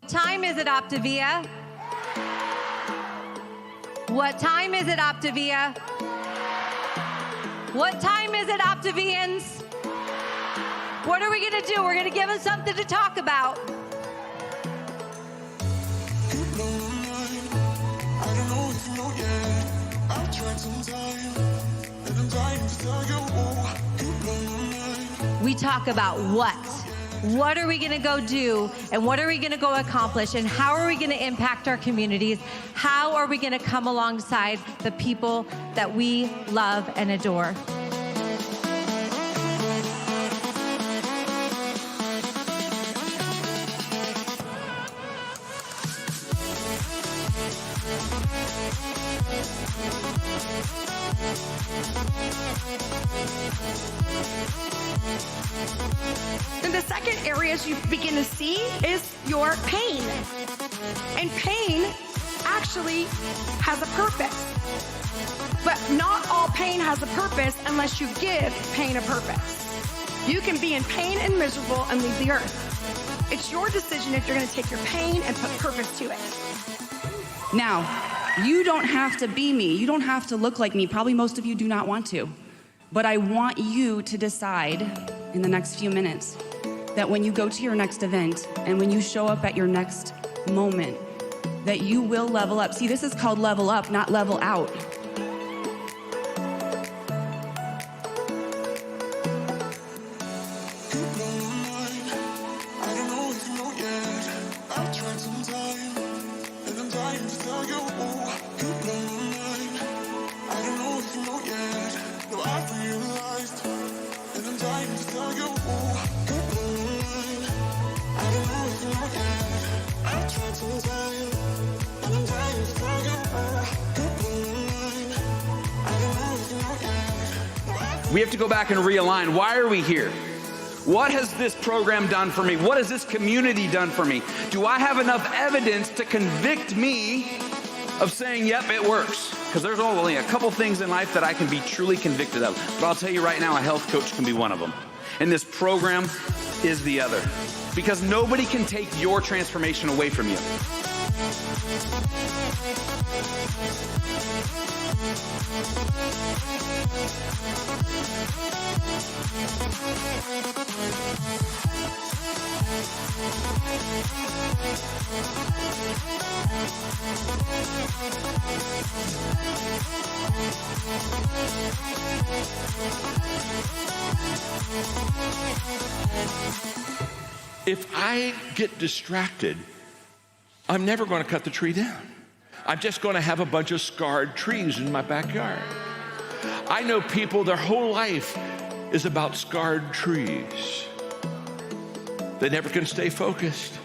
Time is it, Optavia? What time is it, Optavia? What time is it, Optavians? What are we gonna do? We're gonna give them something to talk about. We talk about what. What are we gonna go do, and what are we gonna go accomplish, and how are we gonna impact our communities? How are we gonna come alongside the people that we love and adore? And the second areas you begin to see is your pain. And pain actually has a purpose. But not all pain has a purpose unless you give pain a purpose. You can be in pain and miserable and leave the earth. It's your decision if you're going to take your pain and put purpose to it. Now, you don't have to be me. You don't have to look like me. Probably most of you do not want to. But I want you to decide in the next few minutes that when you go to your next event and when you show up at your next moment, that you will level up. See, this is called level up, not level out. We have to go back and realign. Why are we here? What has this program done for me? What has this community done for me? Do I have enough evidence to convict me of saying, yep, it works? Because there's only a couple things in life that I can be truly convicted of. But I'll tell you right now, a health coach can be one of them. And this program is the other. Because nobody can take your transformation away from you. If I get distracted, I'm never going to cut the tree down. I'm just going to have a bunch of scarred trees in my backyard. I know people, their whole life is about scarred trees. They never can stay focused.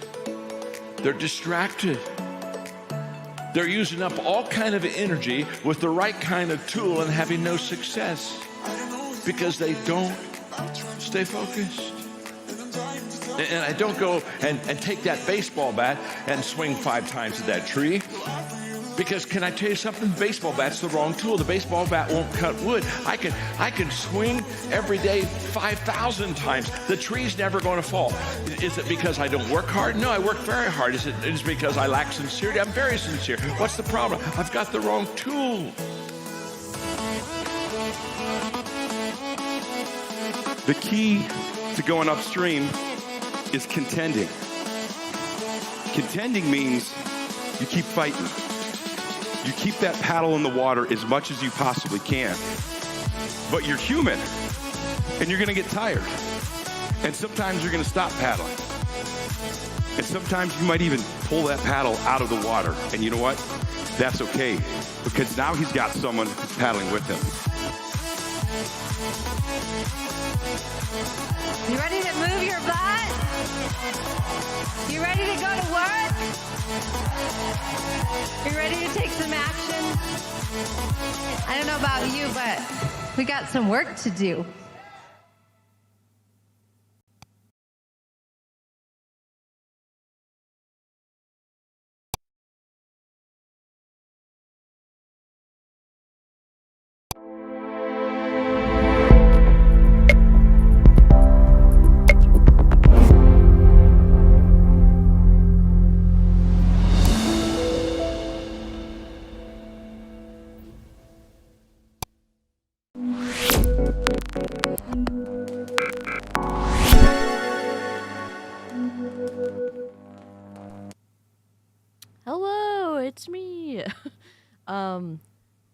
They're distracted. They're using up all kind of energy with the right kind of tool and having no success because they don't stay focused. And I don't go and take that baseball bat and swing 5 times at that tree. Because can I tell you something? The baseball bat's the wrong tool. The baseball bat won't cut wood. I can swing every day 5,000 times. The tree's never going to fall. Is it because I don't work hard? No, I work very hard. Is it because I lack sincerity? I'm very sincere. What's the problem? I've got the wrong tool. The key to going upstream is contending. Contending means you keep fighting. You keep that paddle in the water as much as you possibly can. But you're human, and you're gonna get tired. And sometimes you're gonna stop paddling. And sometimes you might even pull that paddle out of the water. And you know what? That's okay, because now he's got someone who's paddling with him. You ready to move your butt? You ready to go to work? You ready to take some action? I don't know about you, but we got some work to do. it's me.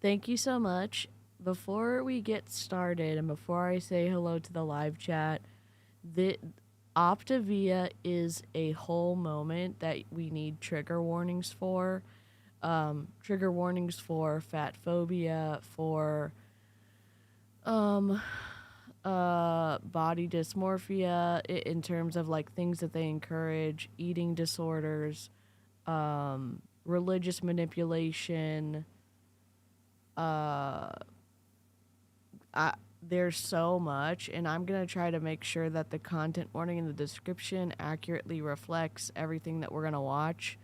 Thank you so much. Before we get started and before I say hello to the live chat, the Optavia is a whole moment that we need trigger warnings for. Trigger warnings for fatphobia, for body dysmorphia in terms of like things that they encourage, eating disorders, religious manipulation. There's so much, and I'm going to try to make sure that the content warning in the description accurately reflects everything that we're going to watch.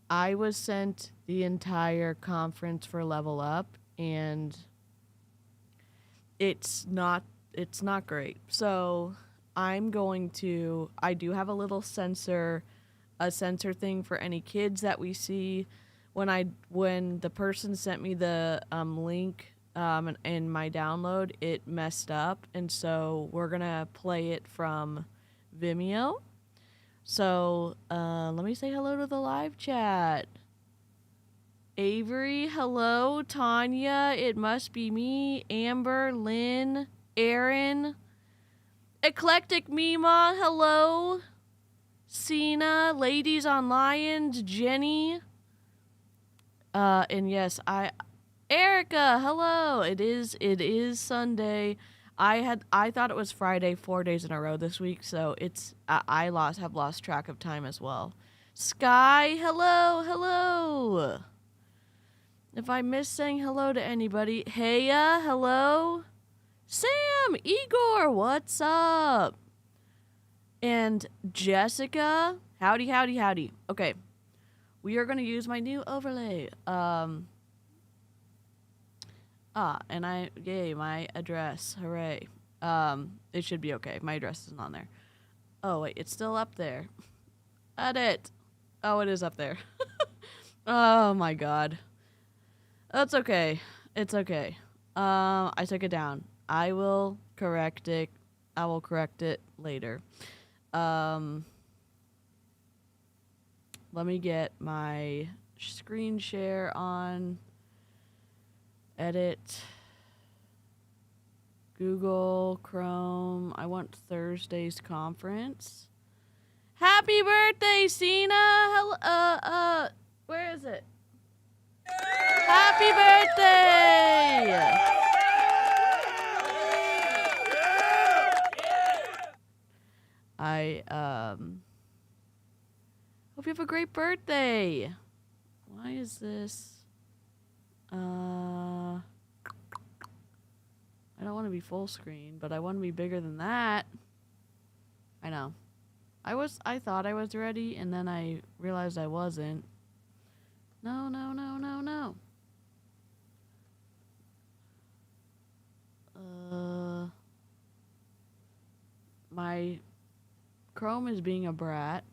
I was sent the entire conference for Level Up, and it's not great. So I do have a little censor thing for any kids that we see. When the person sent me the link in my download, it messed up, and so we're gonna play it from Vimeo. So let me say hello to the live chat. Avery, hello. Tanya, it must be me. Amber, Lynn, Aaron, Eclectic Mima, hello. Cena, Ladies on Lions, Jenny. And yes, Erica, hello. It is Sunday. I thought it was Friday 4 days in a row this week, so I have lost track of time as well. Sky, hello. If I miss saying hello to anybody, Heya, hello. Sam, Igor, what's up? And Jessica, howdy. Okay, we are going to use my new overlay. And my address, hooray. It should be okay. My address isn't on there. Oh, wait, it's still up there. Edit. Oh, it is up there. Oh, my God. That's okay. It's okay. I took it down. I will correct it. I will correct it later. Let me get my screen share on. Edit. Google Chrome. I want Thursday's conference. Happy birthday, Cena! Hello, where is it? Happy birthday! I hope you have a great birthday. Why is this? I don't want to be full screen, but I want to be bigger than that. I know. I thought I was ready, and then I realized I wasn't. No. My Chrome is being a brat.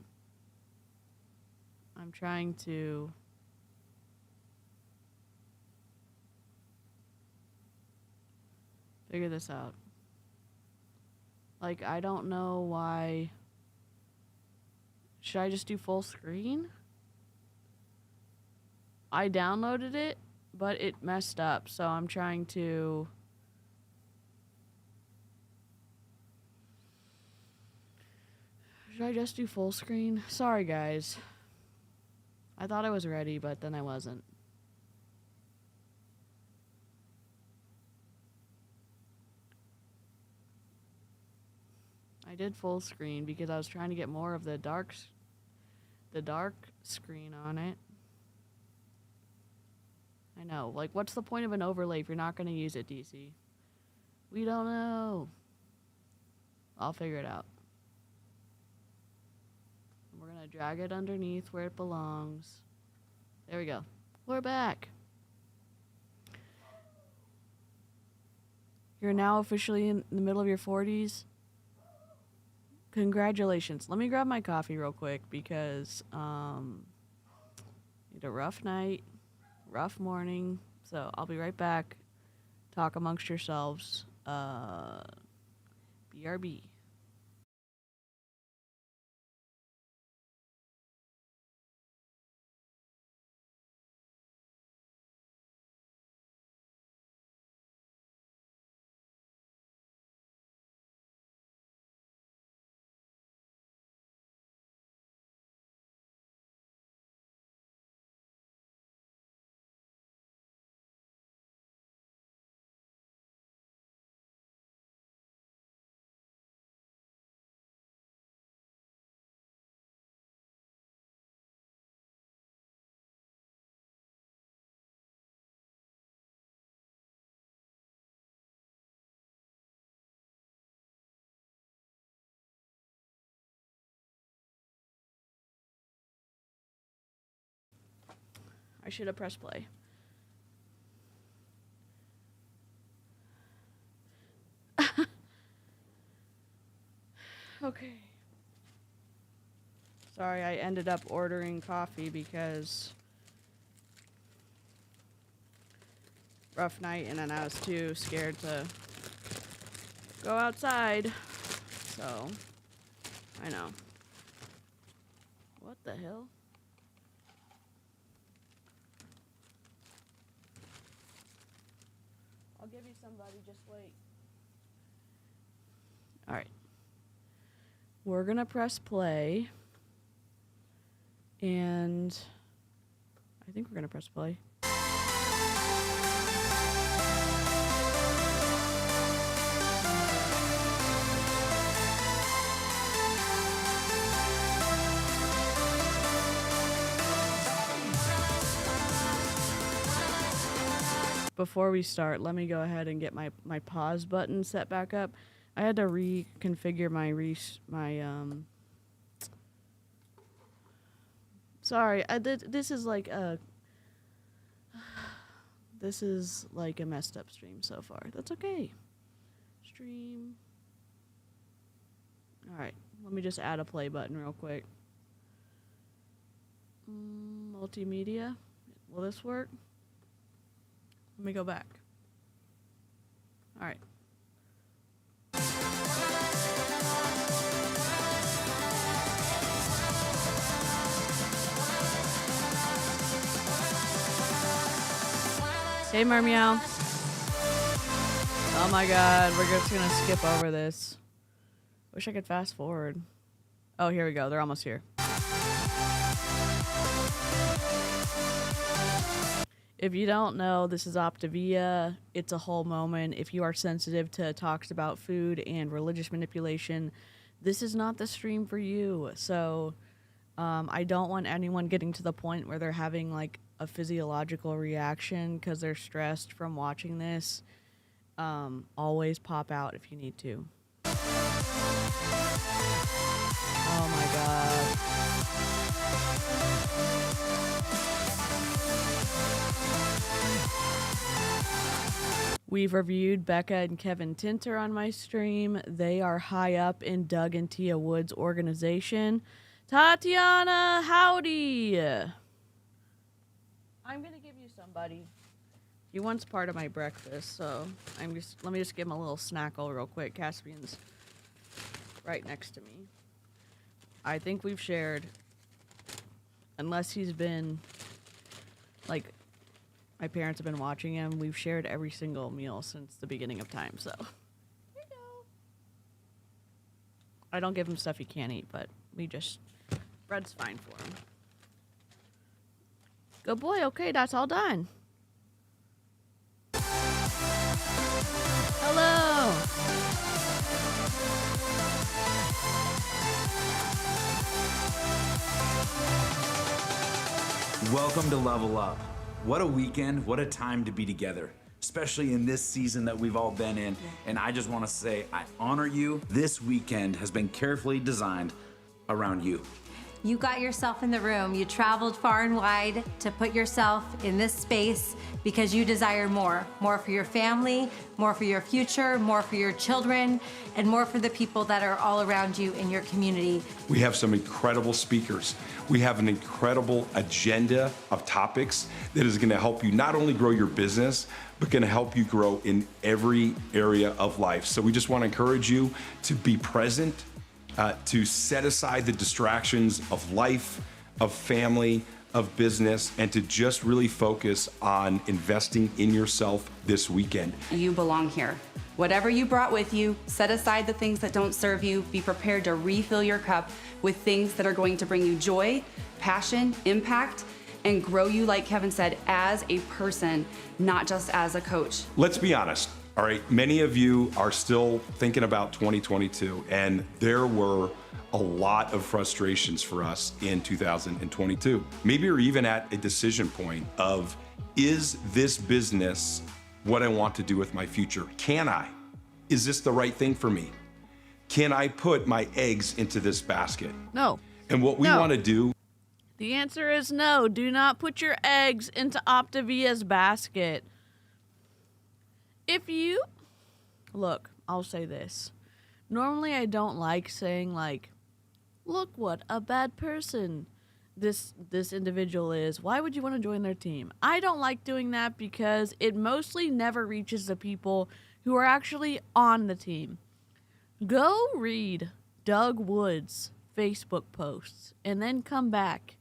I'm trying to figure this out. Like, I don't know why. Should I just do full screen? I downloaded it, but it messed up, so I'm trying to. Should I just do full screen? Sorry, guys. I thought I was ready, but then I wasn't. I did full screen because I was trying to get more of the dark screen on it. I know. Like, what's the point of an overlay if you're not going to use it, DC? We don't know. I'll figure it out. We're going to drag it underneath where it belongs. There we go. We're back. You're now officially in the middle of your 40s. Congratulations. Let me grab my coffee real quick because need a rough night, rough morning. So I'll be right back. Talk amongst yourselves. BRB. I should have pressed play. Okay. Sorry, I ended up ordering coffee because rough night, and then I was too scared to go outside. So, I know. What the hell? I'll give you somebody, just wait. All right. We're going to press play. And I think we're going to press play. Before we start, let me go ahead and get my pause button set back up. I had to reconfigure sorry, this is like a messed up stream so far. That's okay. Stream. All right, let me just add a play button real quick. Multimedia. Will this work? Let me go back. All right. Hey, Mermeow. Oh my god, we're just gonna skip over this. Wish I could fast forward. Oh, here we go. They're almost here. If you don't know, this is Optavia. It's a whole moment. If you are sensitive to talks about food and religious manipulation, this is not the stream for you. So I don't want anyone getting to the point where they're having like a physiological reaction because they're stressed from watching this. Always pop out if you need to. Oh my god. We've reviewed Becca and Kevin Tinter on my stream. They are high up in Doug and Thea Wood's organization. Tatiana, howdy. I'm gonna give you somebody. He wants part of my breakfast, so let me just give him a little snackle real quick. Caspian's right next to me. I think we've shared, unless he's been like, my parents have been watching him, we've shared every single meal since the beginning of time, so. Here you go. I don't give him stuff he can't eat, but bread's fine for him. Good boy, okay, that's all done. Hello. Welcome to Level Up. What a weekend, what a time to be together, especially in this season that we've all been in. And I just want to say, I honor you. This weekend has been carefully designed around you. You got yourself in the room. You traveled far and wide to put yourself in this space because you desire more. More for your family, more for your future, more for your children, and more for the people that are all around you in your community. We have some incredible speakers. We have an incredible agenda of topics that is going to help you not only grow your business, but going to help you grow in every area of life. So we just want to encourage you to be present, to set aside the distractions of life, of family, of business, and to just really focus on investing in yourself this weekend. You belong here. Whatever you brought with you, set aside the things that don't serve you. Be prepared to refill your cup with things that are going to bring you joy, passion, impact, and grow you, like Kevin said, as a person, not just as a coach. Let's be honest. All right, many of you are still thinking about 2022, and there were a lot of frustrations for us in 2022. Maybe you're even at a decision point of, is this business what I want to do with my future? Can I? Is this the right thing for me? Can I put my eggs into this basket? No. And what we want to do. The answer is no. Do not put your eggs into Optavia's basket. If you... Look, I'll say this. Normally I don't like saying, like, look what a bad person this individual is. Why would you want to join their team? I don't like doing that because it mostly never reaches the people who are actually on the team. Go read Doug Wood's Facebook posts and then come back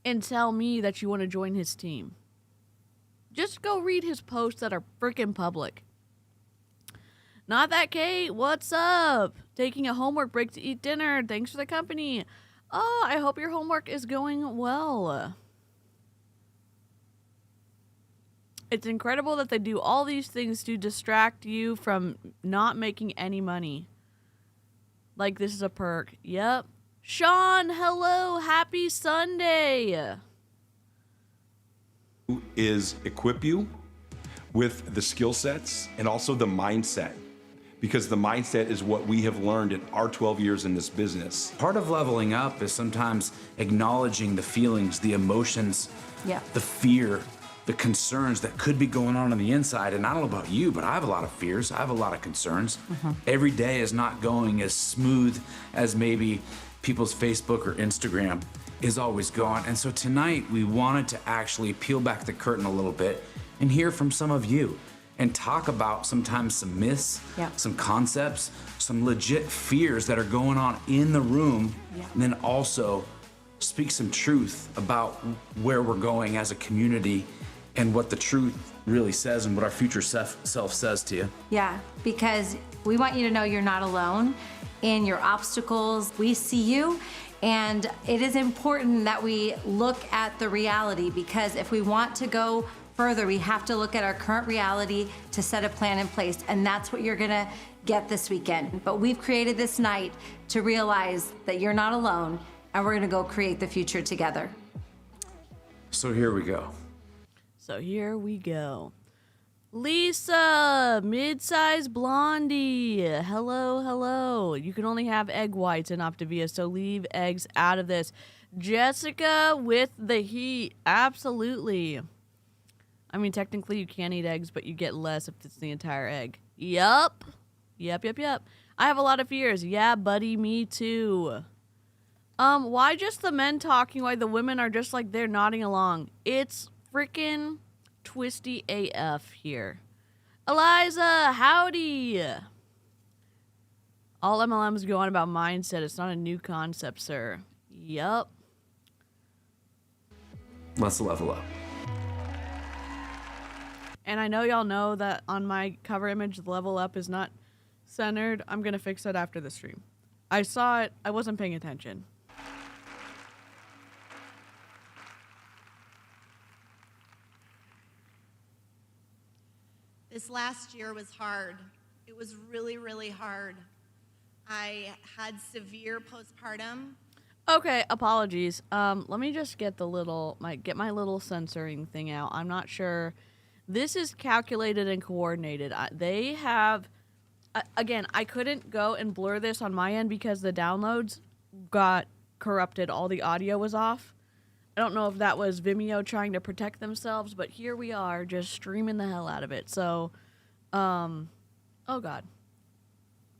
and tell me that you want to join his team. Just go read his posts that are freaking public. Not that Kate, what's up? Taking a homework break to eat dinner. Thanks for the company. Oh, I hope your homework is going well. It's incredible that they do all these things to distract you from not making any money. Like this is a perk. Yep. Sean, hello. Happy Sunday. Is equip you with the skill sets and also the mindset, because the mindset is what we have learned in our 12 years in this business. Part of leveling up is sometimes acknowledging the feelings, the emotions, the fear, the concerns that could be going on the inside. And I don't know about you, but I have a lot of fears. I have a lot of concerns. Every day is not going as smooth as maybe people's Facebook or Instagram is always going. And so tonight we wanted to actually peel back the curtain a little bit and hear from some of you and talk about sometimes some myths, some concepts, some legit fears that are going on in the room, and then also speak some truth about where we're going as a community and what the truth really says and what our future self says to you. Yeah, because we want you to know you're not alone in your obstacles. We see you, and it is important that we look at the reality, because if we want to go further, we have to look at our current reality to set a plan in place, and that's what you're gonna get this weekend. But we've created this night to realize that you're not alone, and we're gonna go create the future together. So here we go. Lisa, mid-size blondie. Hello. You can only have egg whites in Optavia, so leave eggs out of this. Jessica with the heat. Absolutely. I mean, technically you can eat eggs, but you get less if it's the entire egg. Yup. Yep. I have a lot of fears. Yeah, buddy, me too. Why just the men talking while the women are just like they're nodding along? It's freaking twisty AF here. Eliza, howdy. All MLMs go on about mindset. It's not a new concept, sir. Yup. Let's level up. And I know y'all know that on my cover image, the level up is not centered. I'm going to fix that after the stream. I saw it. I wasn't paying attention. This last year was hard. It was really, really hard. I had severe postpartum. Okay, apologies. Let me just get my little censoring thing out. I'm not sure. This is calculated and coordinated. They have, again, I couldn't go and blur this on my end because the downloads got corrupted. All the audio was off. I don't know if that was Vimeo trying to protect themselves, but here we are just streaming the hell out of it. So, oh God,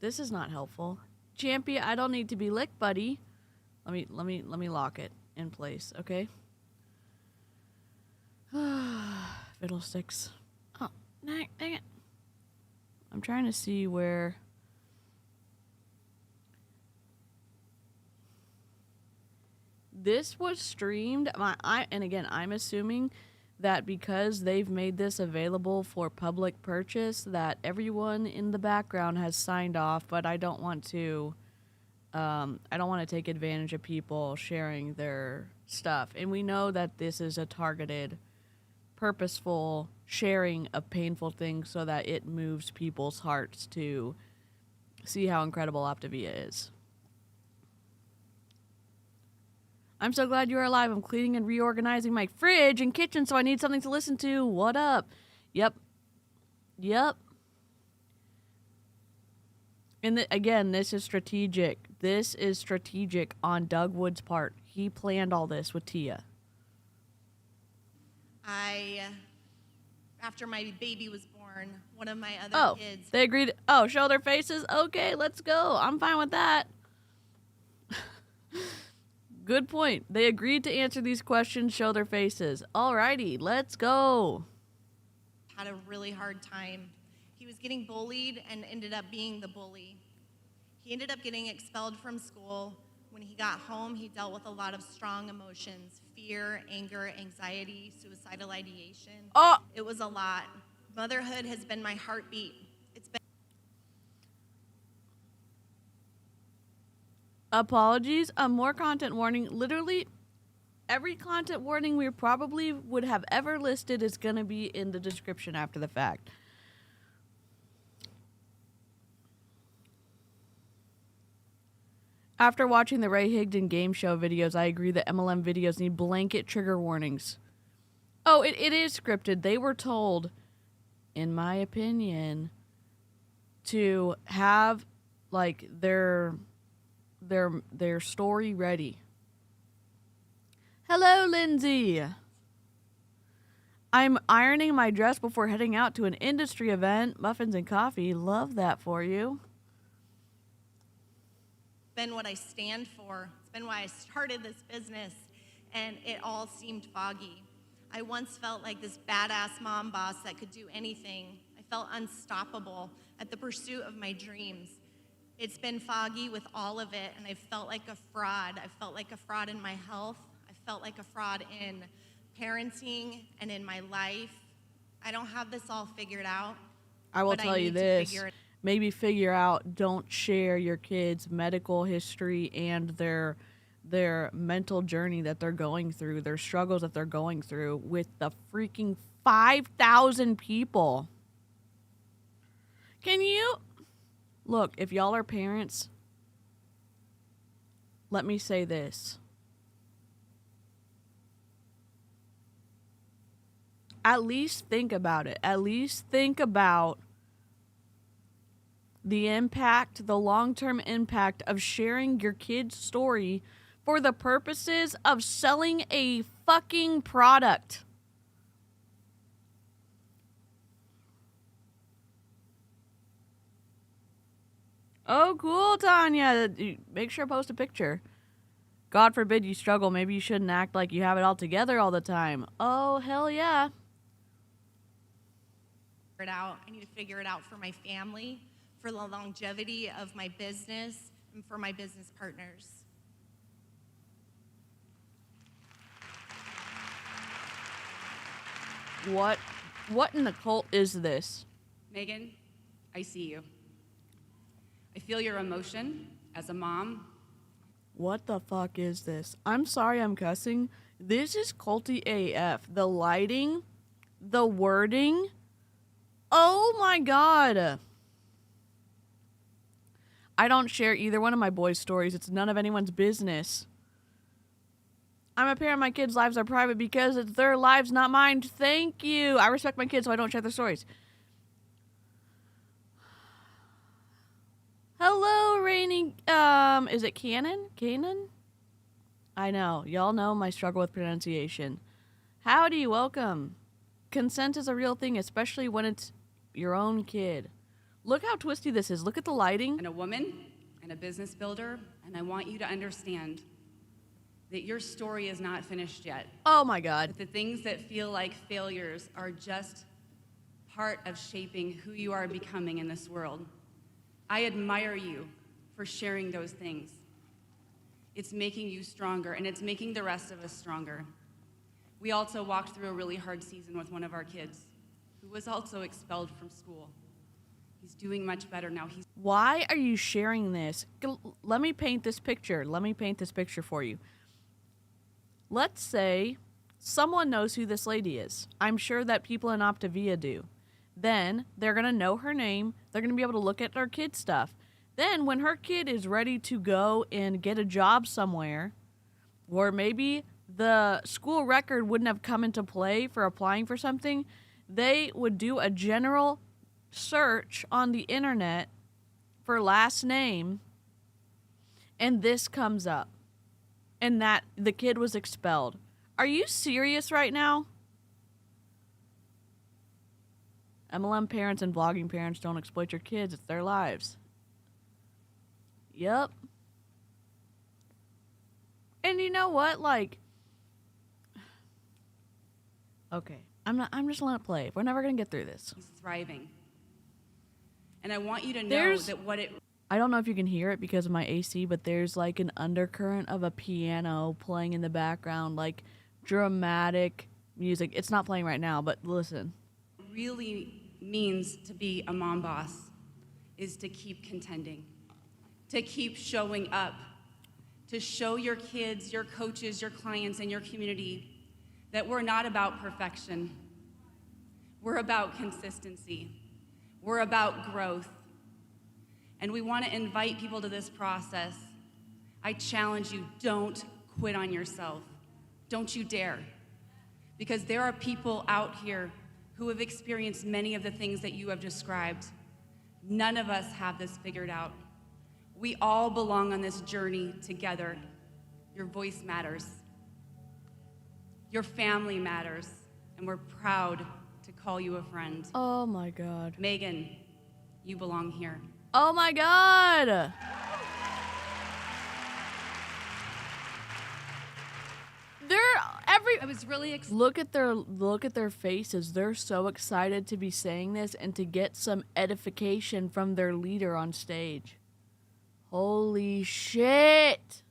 this is not helpful. Champion, I don't need to be licked, buddy. Let me lock it in place, okay? Fiddlesticks. Oh, dang it. I'm trying to see where... This was streamed, and again, I'm assuming that because they've made this available for public purchase, that everyone in the background has signed off, but I don't want to take advantage of people sharing their stuff. And we know that this is a targeted, purposeful sharing of painful things so that it moves people's hearts to see how incredible Optavia is. I'm so glad you're alive. I'm cleaning and reorganizing my fridge and kitchen, so I need something to listen to. What up? Yep. And again, this is strategic. This is strategic on Doug Wood's part. he planned all this with Tia? After my baby was born, one of my other kids. They agreed. Oh, show their faces? Okay, let's go. I'm fine with that. Good point. They agreed to answer these questions, show their faces. Alrighty, let's go. Had a really hard time. He was getting bullied and ended up being the bully. He ended up getting expelled from school. When he got home, he dealt with a lot of strong emotions: fear, anger, anxiety, suicidal ideation. Oh! It was a lot. Motherhood has been my heartbeat. It's been Apologies. More content warning. Literally, every content warning we probably would have ever listed is going to be in the description after the fact. After watching the Ray Higdon game show videos, I agree that MLM videos need blanket trigger warnings. Oh, it is scripted. They were told, in my opinion, to have like their story ready. Hello, Lindsay. I'm ironing my dress before heading out to an industry event. Muffins and coffee. Love that for you. been what I stand for. It's been why I started this business, and it all seemed foggy. I once felt like this badass mom boss that could do anything. I felt unstoppable at the pursuit of my dreams. It's been foggy with all of it, and I felt like a fraud. I felt like a fraud in my health. I felt like a fraud in parenting and in my life. I don't have this all figured out. I will but tell I you need to this. figure it- Maybe figure out, don't share your kids' medical history and their mental journey that they're going through, their struggles that they're going through with the freaking 5,000 people. Can you... Look, if y'all are parents, let me say this. At least think about it. At least think about the impact, the long-term impact of sharing your kid's story for the purposes of selling a fucking product. Oh, cool, Tanya. Make sure to post a picture. God forbid you struggle. Maybe you shouldn't act like you have it all together all the time. Oh, hell yeah. It out. I need to figure it out for my family, for the longevity of my business, and for my business partners. What in the cult is this? Megan, I see you. I feel your emotion as a mom. What the fuck is this? I'm sorry I'm cussing. This is culty AF. The lighting, the wording. Oh my god. I don't share either one of my boys' stories. It's none of anyone's business. I'm a parent. My kids' lives are private because it's their lives, not mine. Thank you. I respect my kids, so I don't share their stories. Hello, Rainy. Is it Cannon? Cannon? I know. Y'all know my struggle with pronunciation. Howdy, welcome. Consent is a real thing, especially when it's your own kid. Look how twisty this is. Look at the lighting. And a woman and a business builder, and I want you to understand that your story is not finished yet. Oh my god. That the things that feel like failures are just part of shaping who you are becoming in this world. I admire you for sharing those things. It's making you stronger, and it's making the rest of us stronger. We also walked through a really hard season with one of our kids, who was also expelled from school. He's doing much better now. Why are you sharing this? Let me paint this picture. Let me paint this picture for you. Let's say someone knows who this lady is. I'm sure that people in Optavia do. Then they're going to know her name. They're going to be able to look at her kid stuff. Then when her kid is ready to go and get a job somewhere, or maybe the school record wouldn't have come into play for applying for something, they would do a general search on the internet for last name, and this comes up. and that the kid was expelled. Are you serious right now? MLM parents and blogging parents don't exploit your kids. It's their lives. Yep. And you know what? Like, okay, I'm just letting it play. We're never gonna get through this. He's thriving. And I want you to know that what it... I don't know if you can hear it because of my AC, but there's like an undercurrent of a piano playing in the background, like dramatic music. It's not playing right now, but listen. really means to be a mom boss is to keep contending, to keep showing up, to show your kids, your coaches, your clients, and your community that we're not about perfection. We're about consistency. We're about growth. And we want to invite people to this process. I challenge you, don't quit on yourself. Don't you dare. Because there are people out here who have experienced many of the things that you have described. None of us have this figured out. We all belong on this journey together. Your voice matters. Your family matters. And we're proud to call you a friend. Oh my God. Megan, you belong here. Oh my God. I was really look at their faces. They're so excited to be saying this and to get some edification from their leader on stage. Holy shit.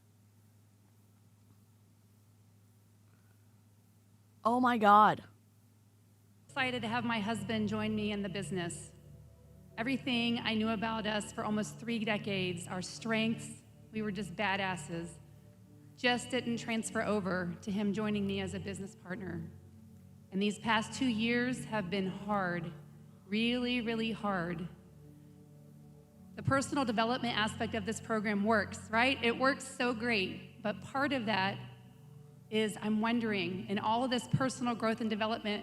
Oh my God. excited to have my husband join me in the business. Everything I knew about us for almost 3 decades, our strengths, we were just badasses, just didn't transfer over to him joining me as a business partner. And these past 2 years have been hard, really, really hard. The personal development aspect of this program works, right? It works so great, but part of that is I'm wondering, in all of this personal growth and development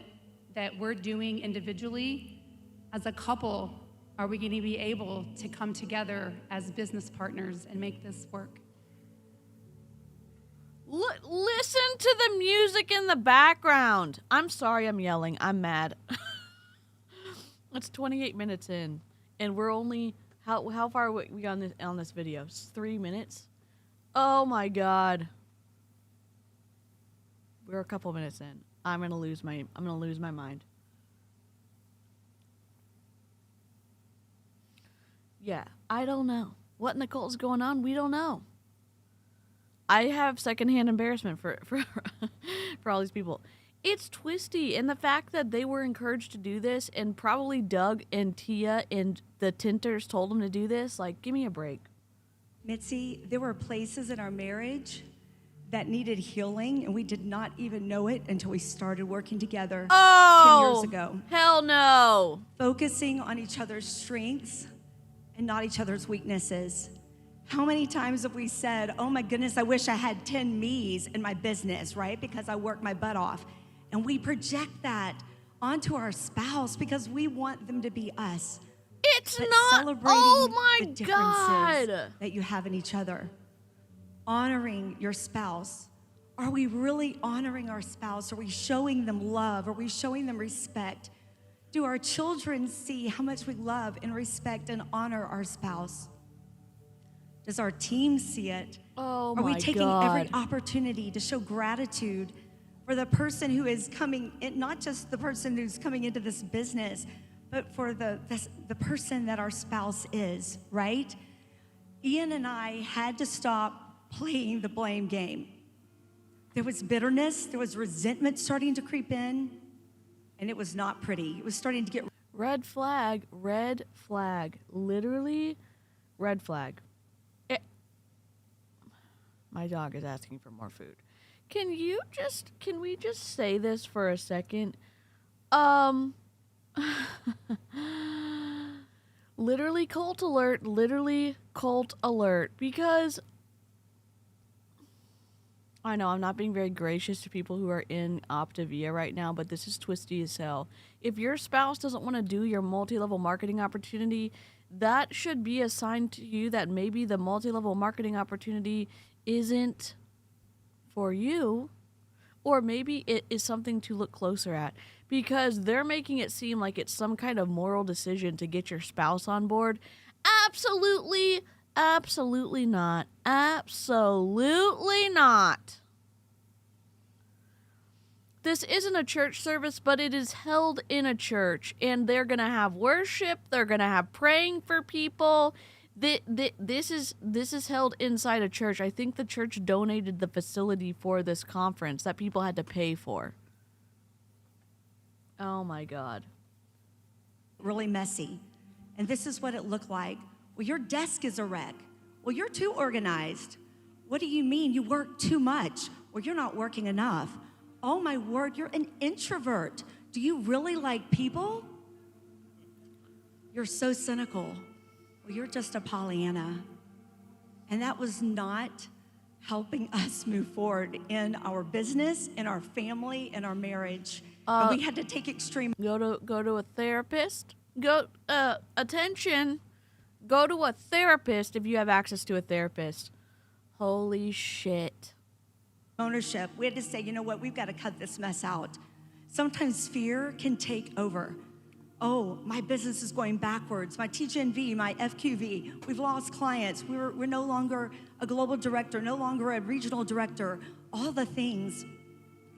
that we're doing individually, as a couple, are we going to be able to come together as business partners and make this work? Listen to the music in the background. I'm sorry I'm yelling. I'm mad. It's 28 minutes in, and we're only how far are we on this video? It's 3 minutes. Oh my God. We're a couple minutes in. I'm gonna lose my mind. Yeah, I don't know what in the cult is going on. We don't know. I have secondhand embarrassment for for all these people. It's twisty, and the fact that they were encouraged to do this, and probably Doug and Thea and the Tinters told them to do this. Like, give me a break. Mitzi, there were places in our marriage that needed healing, and we did not even know it until we started working together 10 years ago. Hell no. Focusing on each other's strengths and not each other's weaknesses. How many times have we said, oh my goodness, I wish I had 10 me's in my business, right? Because I work my butt off. And we project that onto our spouse because we want them to be us. It's but not, celebrating oh my the differences God. that you have in each other. Honoring your spouse. Are we really honoring our spouse? Are we showing them love? Are we showing them respect? Do our children see how much we love and respect and honor our spouse? Does our team see it? Oh Are we my taking God. every opportunity to show gratitude for the person who is coming in, not just the person who's coming into this business, but for the person that our spouse is, right? Ian and I had to stop playing the blame game. There was bitterness, there was resentment starting to creep in, and it was not pretty. It was starting to get Red flag, literally red flag. My dog is asking for more food. Can we just say this for a second? Literally cult alert, because I know I'm not being very gracious to people who are in Optavia right now, but this is twisty as hell. If your spouse doesn't want to do your multi-level marketing opportunity, that should be a sign to you that maybe the multi-level marketing opportunity isn't for you, or maybe it is something to look closer at, because they're making it seem like it's some kind of moral decision to get your spouse on board. Absolutely, absolutely not. Absolutely not. This isn't a church service, but it is held in a church, and they're going to have worship. They're going to have praying for people. This is held inside a church. I think the church donated the facility for this conference that people had to pay for. Oh my God. Really messy. And this is what it looked like. Well, your desk is a wreck. Well, you're too organized. What do you mean? You work too much. Well, you're not working enough. Oh my word, you're an introvert. Do you really like people? You're so cynical. Well, you're just a Pollyanna. And that was not helping us move forward in our business, in our family, in our marriage. And we had to take extreme. Go to a therapist. Attention. Go to a therapist if you have access to a therapist. Holy shit. Ownership. We had to say, you know what, we've got to cut this mess out. Sometimes fear can take over. Oh, my business is going backwards. My TGNV, my FQV, we've lost clients. We're no longer a global director, no longer a regional director, all the things.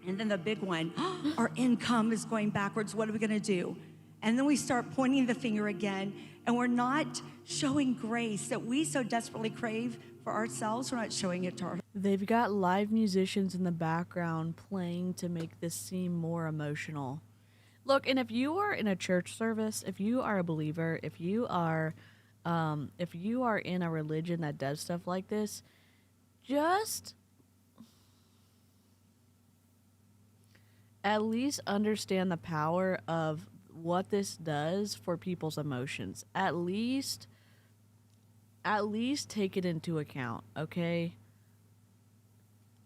And then the big one, our income is going backwards. What are we going to do? And then we start pointing the finger again, and we're not showing grace that we so desperately crave for ourselves. We're not showing it to our. They've got live musicians in the background playing to make this seem more emotional. Look, and if you are in a church service, if you are a believer, if you are in a religion that does stuff like this, just at least understand the power of what this does for people's emotions. At least take it into account, okay?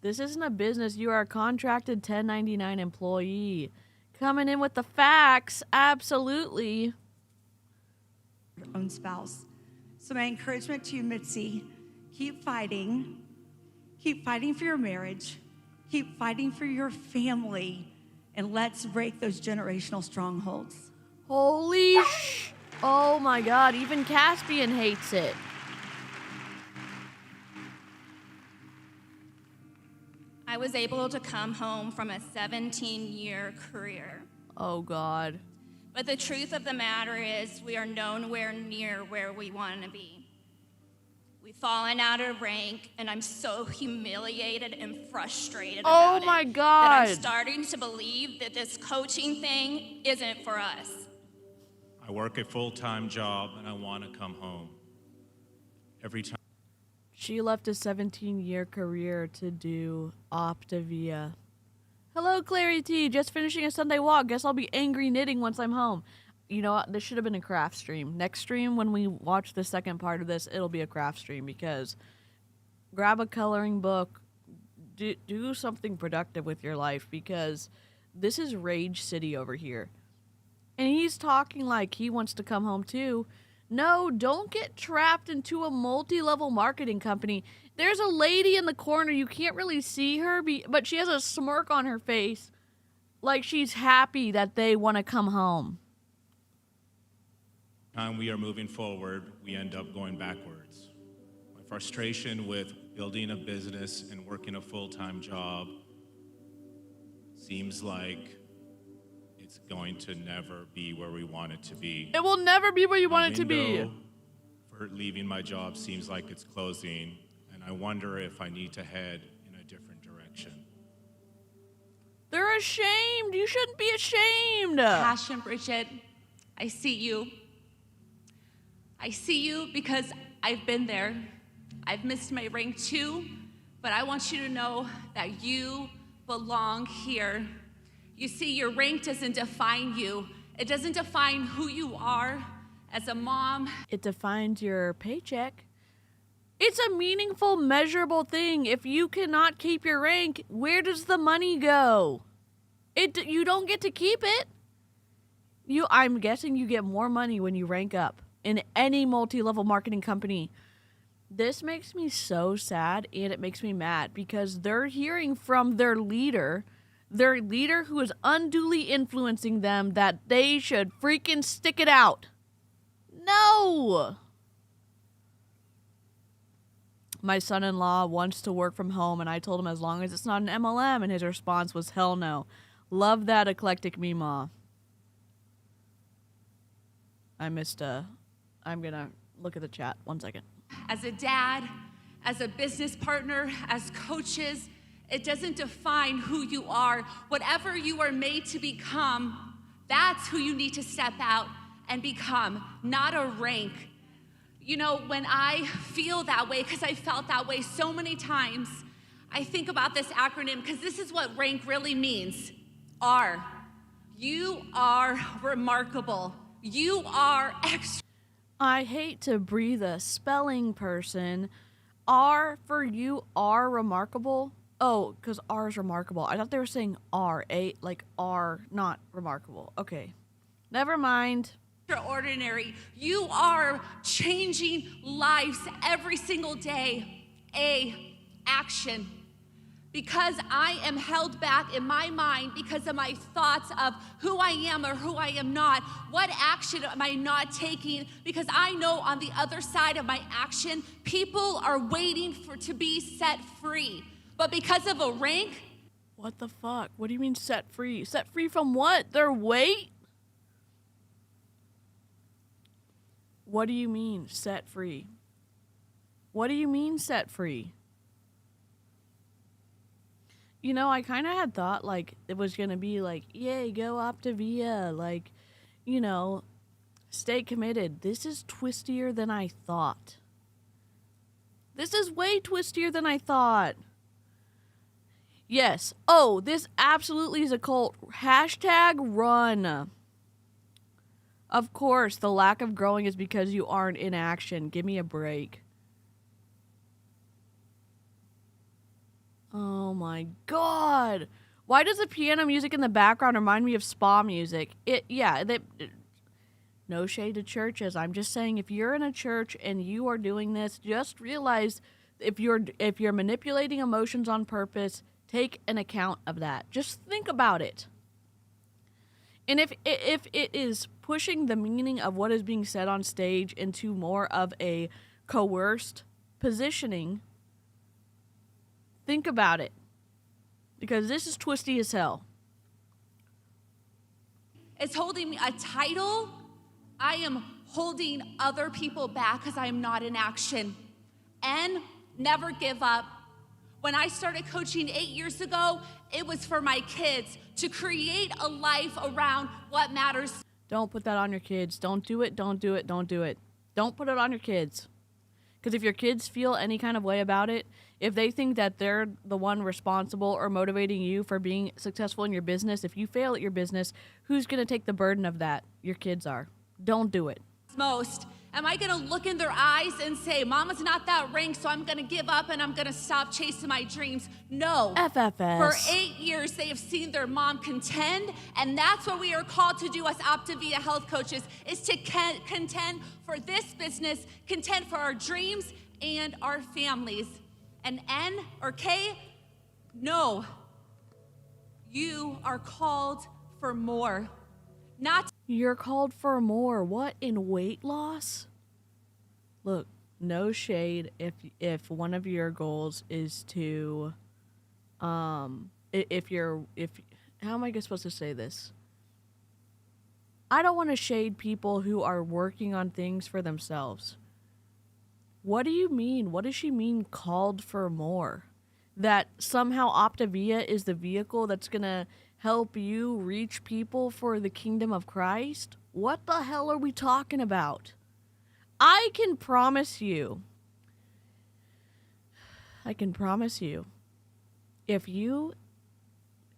This isn't a business. You are a contracted 1099 employee. Coming in with the facts, absolutely. Your own spouse. So my encouragement to you, Mitzi, keep fighting. Keep fighting for your marriage. Keep fighting for your family. And let's break those generational strongholds. Holy oh my God, even Caspian hates it. I was able to come home from a 17-year career. Oh God. But the truth of the matter is we are nowhere near where we want to be. We've fallen out of rank, and I'm so humiliated and frustrated about it. Oh my God. That I'm starting to believe that this coaching thing isn't for us. I work a full-time job, and I want to come home. Every time. She left a 17-year career to do Optavia. Hello, Clary T. Just finishing a Sunday walk. Guess I'll be angry knitting once I'm home. You know what? This should have been a craft stream. Next stream, when we watch the second part of this, it'll be a craft stream, because grab a coloring book, do something productive with your life, because this is Rage City over here. And he's talking like he wants to come home too. No, don't get trapped into a multi-level marketing company. There's a lady in the corner. You can't really see her, but she has a smirk on her face, like she's happy that they want to come home. Time we are moving forward, we end up going backwards. My frustration with building a business and working a full-time job seems like it's going to never be where we want it to be. It will never be where you want it to be. The window for leaving my job seems like it's closing, and I wonder if I need to head in a different direction. They're ashamed. You shouldn't be ashamed. Passion, Bridget, I see you. I see you because I've been there. I've missed my rank too, but I want you to know that you belong here. You see, your rank doesn't define you. It doesn't define who you are as a mom. It defines your paycheck. It's a meaningful, measurable thing. If you cannot keep your rank, where does the money go? You don't get to keep it. I'm guessing you get more money when you rank up in any multi-level marketing company. This makes me so sad, and it makes me mad because they're hearing from their leader who is unduly influencing them that they should freaking stick it out. No! My son-in-law wants to work from home, and I told him as long as it's not an MLM, and his response was, hell no. Love that eclectic Meemaw. I'm gonna look at the chat. 1 second. As a dad, as a business partner, as coaches, it doesn't define who you are. Whatever you are made to become, that's who you need to step out and become, not a rank. You know, when I feel that way, because I felt that way so many times, I think about this acronym because this is what rank really means. R. You are remarkable. You are extra. I hate to breathe a spelling person. R for you are remarkable. Oh, because R is remarkable. I thought they were saying R, like R, not remarkable. Okay. Never mind. Extraordinary. You are changing lives every single day. Action. Because I am held back in my mind because of my thoughts of who I am or who I am not. What action am I not taking? Because I know on the other side of my action, people are waiting to be set free. But because of a rank. What the fuck? What do you mean set free? Set free from what? Their weight? What do you mean set free? What do you mean set free? You know, I kind of had thought, like, it was going to be like, yay, go Optavia. Like, you know, stay committed. This is twistier than I thought. This is way twistier than I thought. Yes. Oh, this absolutely is a cult. Hashtag run. Of course, the lack of growing is because you aren't in action. Give me a break. Oh my God. Why does the piano music in the background remind me of spa music? No shade to churches. I'm just saying if you're in a church and you are doing this, just realize if you're manipulating emotions on purpose, take an account of that. Just think about it. And if it is pushing the meaning of what is being said on stage into more of a coerced positioning, think about it. Because this is twisty as hell. It's holding me a title. I am holding other people back because I am not in action. And never give up. When I started coaching 8 years ago, it was for my kids to create a life around what matters. Don't put that on your kids. Don't do it. Don't do it. Don't do it. Don't put it on your kids. Because if your kids feel any kind of way about it, if they think that they're the one responsible or motivating you for being successful in your business, if you fail at your business, who's going to take the burden of that? Your kids are. Don't do it. Most. Am I going to look in their eyes and say, Mama's not that rank, so I'm going to give up and I'm going to stop chasing my dreams? No. FFS. For 8 years, they have seen their mom contend, and that's what we are called to do as Optavia health coaches, is to contend for this business, contend for our dreams and our families. And N or K, no. You are called for more. You're called for more. What, in weight loss? Look, no shade if one of your goals is to how am I supposed to say this? I don't want to shade people who are working on things for themselves. What do you mean? What does she mean called for more? That somehow Optavia is the vehicle that's going to help you reach people for the kingdom of Christ? What the hell are we talking about? I can promise you, if you,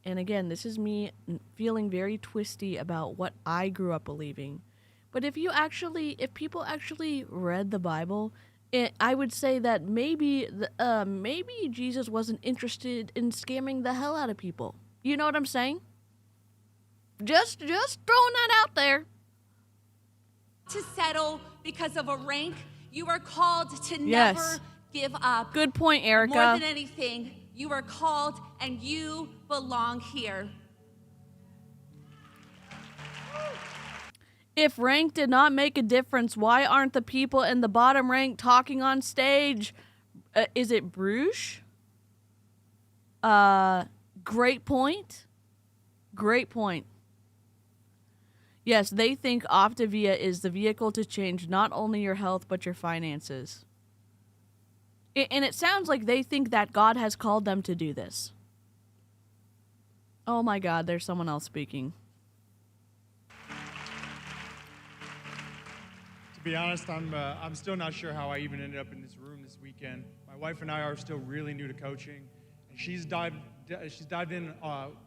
and again, this is me feeling very twisty about what I grew up believing, but if people actually read the Bible, I would say that maybe Jesus wasn't interested in scamming the hell out of people. You know what I'm saying? Just throwing that out there. To settle because of a rank, You are called to Yes. never give up. Good point, Erica. More than anything, you are called and you belong here. If rank did not make a difference, why aren't the people in the bottom rank talking on stage? Is it Bruges? Great point. Great point. Yes, they think Optavia is the vehicle to change not only your health, but your finances. And it sounds like they think that God has called them to do this. Oh my God, there's someone else speaking. To be honest, I'm still not sure how I even ended up in this room this weekend. My wife and I are still really new to coaching, and she's dived in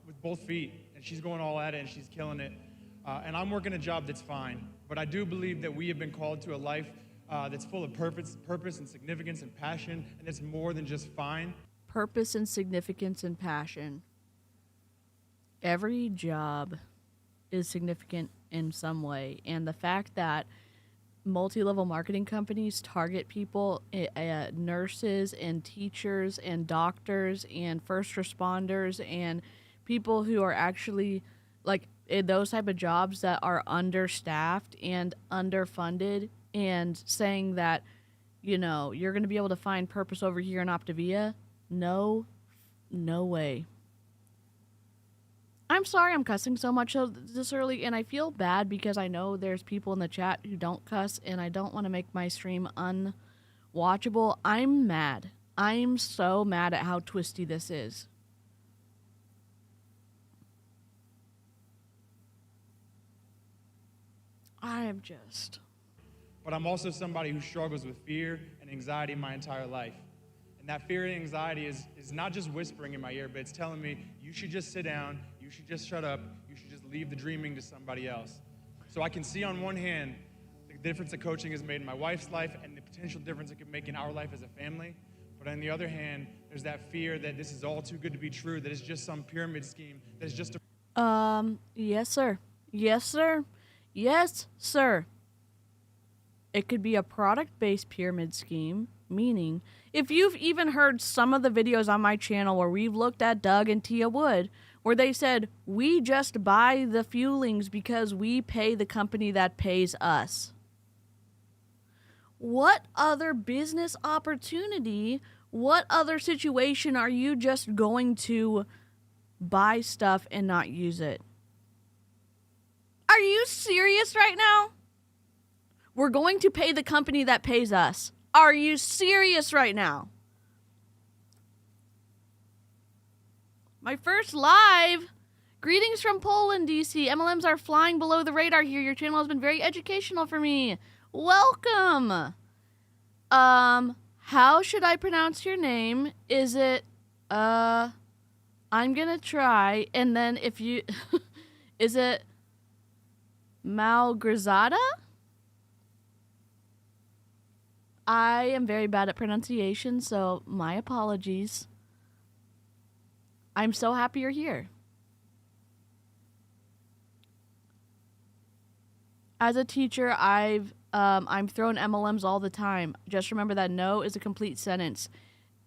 with both feet, and she's going all at it, and she's killing it. And I'm working a job that's fine, but I do believe that we have been called to a life that's full of purpose and significance and passion, and it's more than just fine. Purpose and significance and passion. Every job is significant in some way, and the fact that multi-level marketing companies target people, nurses and teachers and doctors and first responders and people who are actually like in those type of jobs that are understaffed and underfunded, and saying that, you know, you're going to be able to find purpose over here in Optavia. No way. I'm sorry I'm cussing so much this early, and I feel bad because I know there's people in the chat who don't cuss, and I don't want to make my stream unwatchable. I'm mad. I'm so mad at how twisty this is. I am just... But I'm also somebody who struggles with fear and anxiety my entire life. And that fear and anxiety is not just whispering in my ear, but it's telling me, you should just sit down, you should just shut up, you should just leave the dreaming to somebody else. So I can see on one hand the difference that coaching has made in my wife's life and the potential difference it could make in our life as a family. But on the other hand, there's that fear that this is all too good to be true, that it's just some pyramid scheme, that it's just a... Yes, sir. Yes, sir. Yes, sir. It could be a product-based pyramid scheme, meaning if you've even heard some of the videos on my channel where we've looked at Doug and Thea Wood, where they said, we just buy the fuelings because we pay the company that pays us. What other business opportunity, what other situation are you just going to buy stuff and not use it? Are you serious right now? We're going to pay the company that pays us. Are you serious right now? My first live. Greetings from Poland, DC. MLMs are flying below the radar here. Your channel has been very educational for me. Welcome. How should I pronounce your name? Is it, I'm gonna try, and then if you, is it Malgrazada? I am very bad at pronunciation, so my apologies. I'm so happy you're here. As a teacher, I'm thrown MLMs all the time. Just remember that no is a complete sentence.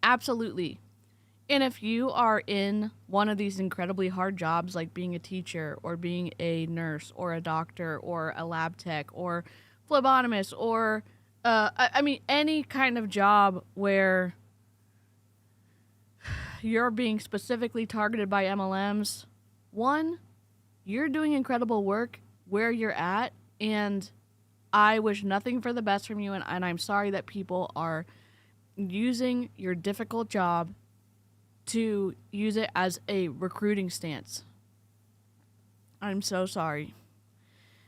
Absolutely. And if you are in one of these incredibly hard jobs like being a teacher or being a nurse or a doctor or a lab tech or phlebotomist or I mean, any kind of job where you're being specifically targeted by MLMs, one, you're doing incredible work where you're at, and I wish nothing for the best from you, and I'm sorry that people are using your difficult job to use it as a recruiting stance. I'm so sorry.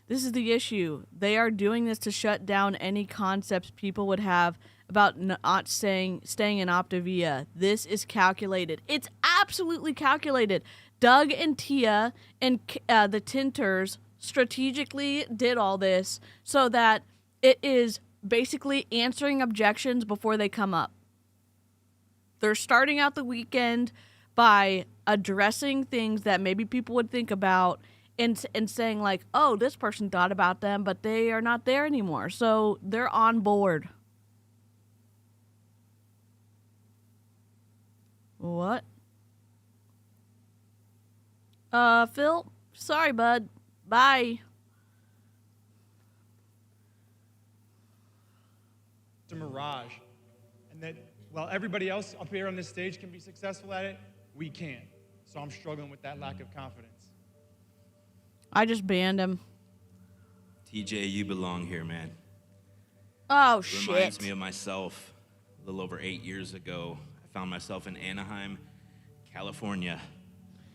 This is the issue. They are doing this to shut down any concepts people would have about not staying in Optavia. This is calculated. It's absolutely calculated. Doug and Thea and the Tinters strategically did all this so that it is basically answering objections before they come up. They're starting out the weekend by addressing things that maybe people would think about and saying like, oh, this person thought about them, but they are not there anymore. So they're on board. What? Phil, sorry, bud. Bye. It's a mirage. And that while everybody else up here on this stage can be successful at it, we can't. So I'm struggling with that lack of confidence. I just banned him. TJ, you belong here, man. Oh, It reminds me of myself a little over 8 years ago. I found myself in Anaheim, California.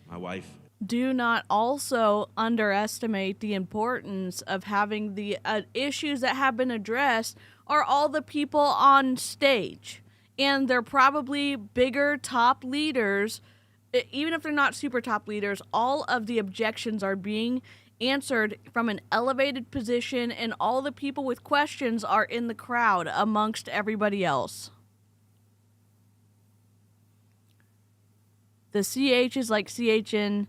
My wife. Do not also underestimate the importance of having the issues that have been addressed are all the people on stage. And they're probably bigger top leaders. Even if they're not super top leaders, all of the objections are being answered from an elevated position, and all the people with questions are in the crowd amongst everybody else. The CH is like CH in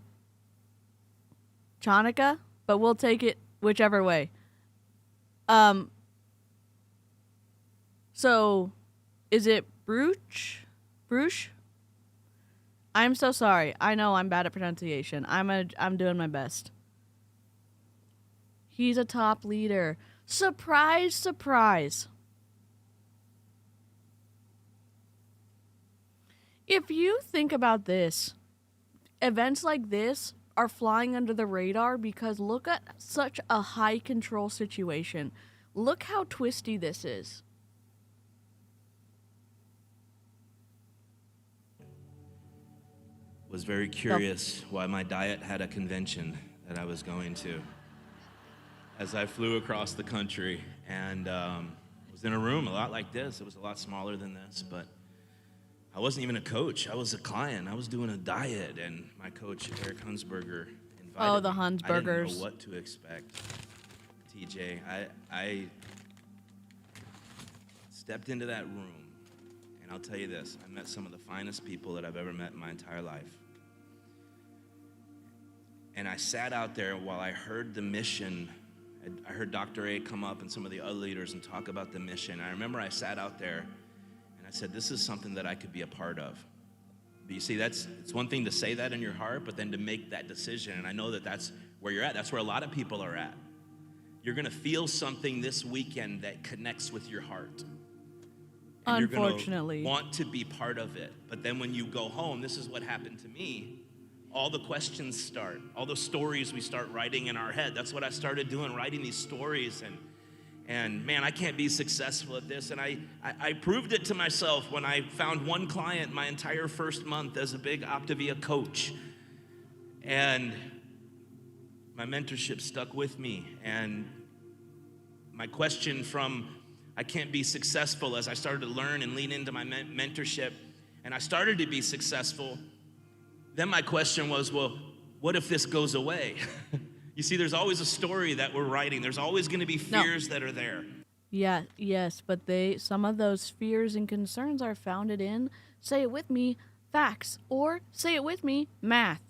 Chanukah, but we'll take it whichever way. So, is it Bruch? Bruch? I'm so sorry. I know I'm bad at pronunciation. I'm doing my best. He's a top leader. Surprise, surprise. If you think about this, events like this are flying under the radar because look at such a high control situation. Look how twisty this is. Was very curious why my diet had a convention that I was going to. As I flew across the country and was in a room a lot like this. It was a lot smaller than this, but I wasn't even a coach. I was a client. I was doing a diet, and my coach, Eric Hunsberger, invited me. Oh, the I didn't Hunsbergers. know what to expect. TJ, I stepped into that room. And I'll tell you this, I met some of the finest people that I've ever met in my entire life. And I sat out there while I heard the mission. I heard Dr. A come up and some of the other leaders and talk about the mission. I remember I sat out there and I said, this is something that I could be a part of. But you see, it's one thing to say that in your heart, but then to make that decision. And I know that that's where you're at. That's where a lot of people are at. You're gonna feel something this weekend that connects with your heart. And Unfortunately. You're gonna want to be part of it. But then when you go home, this is what happened to me. All the questions start. All the stories we start writing in our head. That's what I started doing, writing these stories. And man, I can't be successful at this. And I proved it to myself when I found one client my entire first month as a big Optavia coach. And my mentorship stuck with me. And my question from I can't be successful as I started to learn and lean into my mentorship, and I started to be successful, then my question was, well, what if this goes away? You see, there's always a story that we're writing. There's always going to be fears that are there. Yeah, yes, but some of those fears and concerns are founded in, say it with me, facts, or say it with me, math.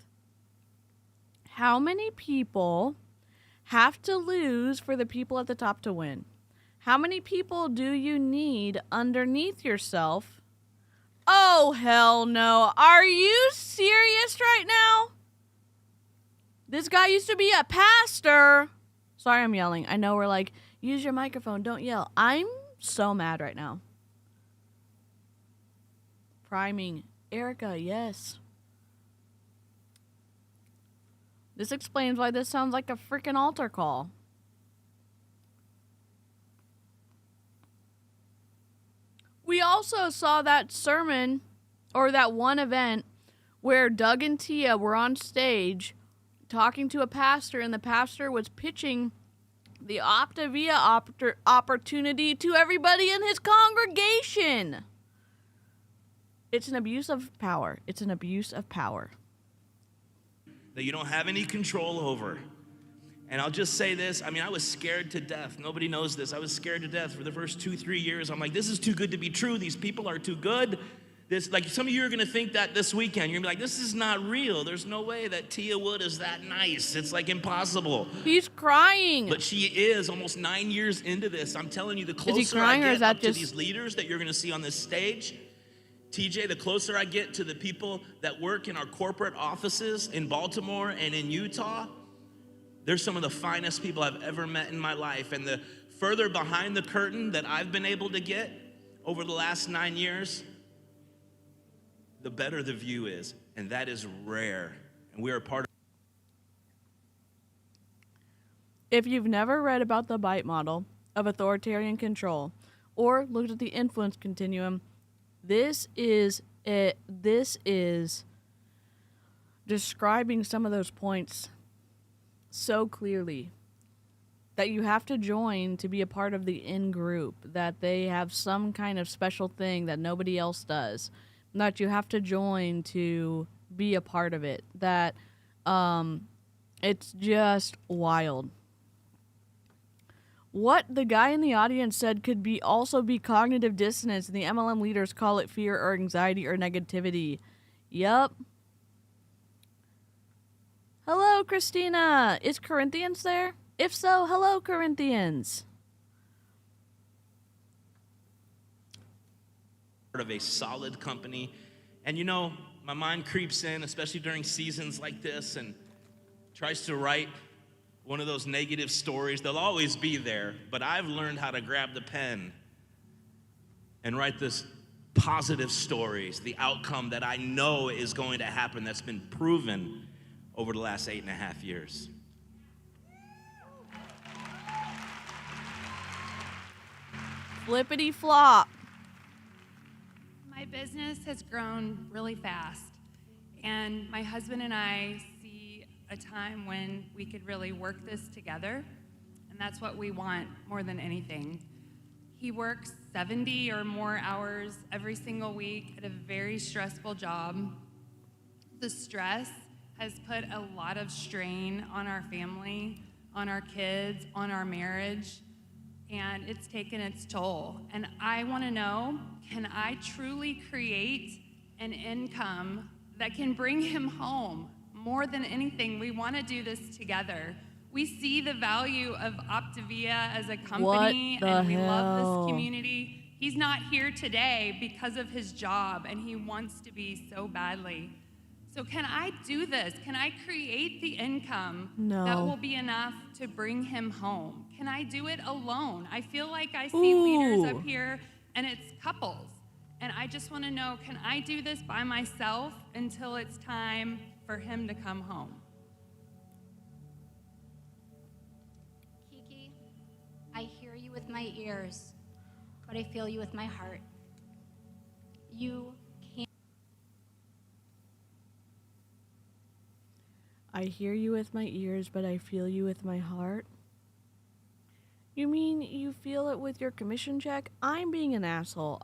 How many people have to lose for the people at the top to win? How many people do you need underneath yourself? Oh, hell no. Are you serious right now? This guy used to be a pastor. Sorry, I'm yelling. I know we're like, use your microphone, don't yell. I'm so mad right now. Priming. Erica, yes. This explains why this sounds like a freaking altar call. We also saw that sermon, or that one event, where Doug and Thea were on stage talking to a pastor, and the pastor was pitching the Optavia opportunity to everybody in his congregation. It's an abuse of power. It's an abuse of power. That you don't have any control over. And I'll just say this, I mean, I was scared to death. Nobody knows this. I was scared to death for the first 2-3 years. I'm like, this is too good to be true. These people are too good. This, like, some of you are gonna think that this weekend. You're gonna be like, this is not real. There's no way that Thea Wood is that nice. It's like impossible. He's crying. But she is almost 9 years into this. I'm telling you, the Is he closer crying, I or is get that up to just these leaders that you're gonna see on this stage, TJ, the closer I get to the people that work in our corporate offices in Baltimore and in Utah, they're some of the finest people I've ever met in my life. And the further behind the curtain that I've been able to get over the last 9 years, the better the view is. And that is rare. And we are part of. If you've never read about the BITE model of authoritarian control or looked at the influence continuum, this is describing some of those points so clearly, that you have to join to be a part of the in-group, that they have some kind of special thing that nobody else does, that you have to join to be a part of it, that it's just wild. What the guy in the audience said could be also be cognitive dissonance, and the MLM leaders call it fear or anxiety or negativity. Yup. Hello, Christina. Is Corinthians there? If so, hello, Corinthians. Part of a solid company. And you know, my mind creeps in, especially during seasons like this, and tries to write one of those negative stories. They'll always be there, but I've learned how to grab the pen and write this positive stories, the outcome that I know is going to happen, that's been proven over the last 8.5 years. Flippity flop. My business has grown really fast, and my husband and I see a time when we could really work this together, and that's what we want more than anything. He works 70 or more hours every single week at a very stressful job. The stress has put a lot of strain on our family, on our kids, on our marriage, and it's taken its toll. And I want to know, can I truly create an income that can bring him home? More than anything, we want to do this together. We see the value of Optavia as a company, and we love this community. He's not here today because of his job, and he wants to be so badly. So can I do this? Can I create the income that will be enough to bring him home? Can I do it alone? I feel like I see leaders up here, and it's couples. And I just want to know, can I do this by myself until it's time for him to come home? Kiki, I hear you with my ears, but I feel you with my heart. You can't. I hear you with my ears, but I feel you with my heart. You mean you feel it with your commission check? I'm being an asshole.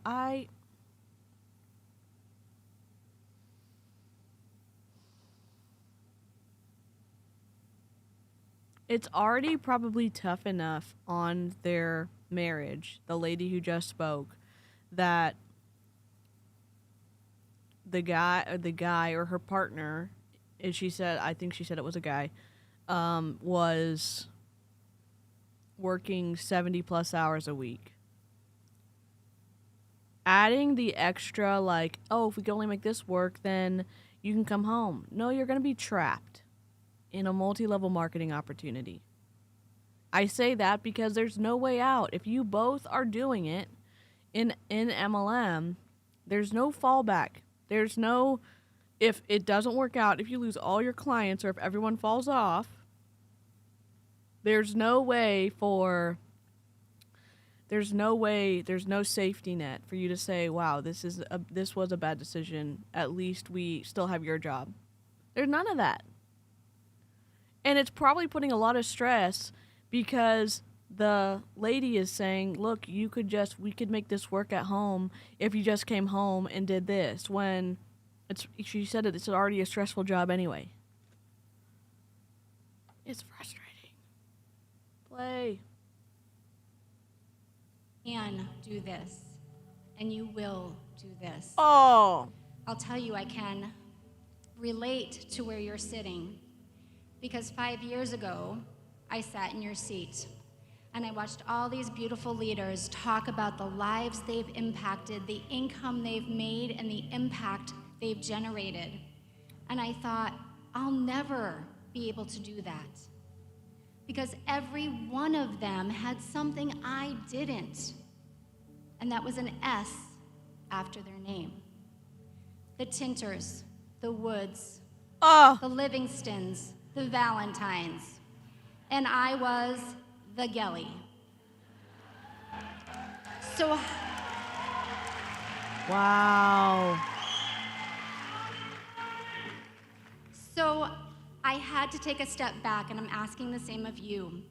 It's already probably tough enough on their marriage, the lady who just spoke, that the guy or her partner, as she said, I think she said it was a guy, was working 70 plus hours a week. Adding the extra, like, oh, if we can only make this work, then you can come home. No, you're going to be trapped in a multi-level marketing opportunity. I say that because there's no way out. If you both are doing it in MLM, there's no fallback. There's no, if it doesn't work out, if you lose all your clients or if everyone falls off, there's no safety net for you to say, wow, this was a bad decision. At least we still have your job. There's none of that. And it's probably putting a lot of stress because the lady is saying, look, we could make this work at home if you just came home and did this, when she said it's already a stressful job anyway. It's frustrating. Play. You can do this, and you will do this. Oh. I'll tell you, I can relate to where you're sitting, because 5 years ago, I sat in your seat. and I watched all these beautiful leaders talk about the lives they've impacted, the income they've made, and the impact they've generated. And I thought, I'll never be able to do that. Because every one of them had something I didn't. And that was an S after their name. The Tinters, the Woods, the Livingstons, the Valentines. And I was the Gelly. So, wow. So I had to take a step back, and I'm asking the same of you.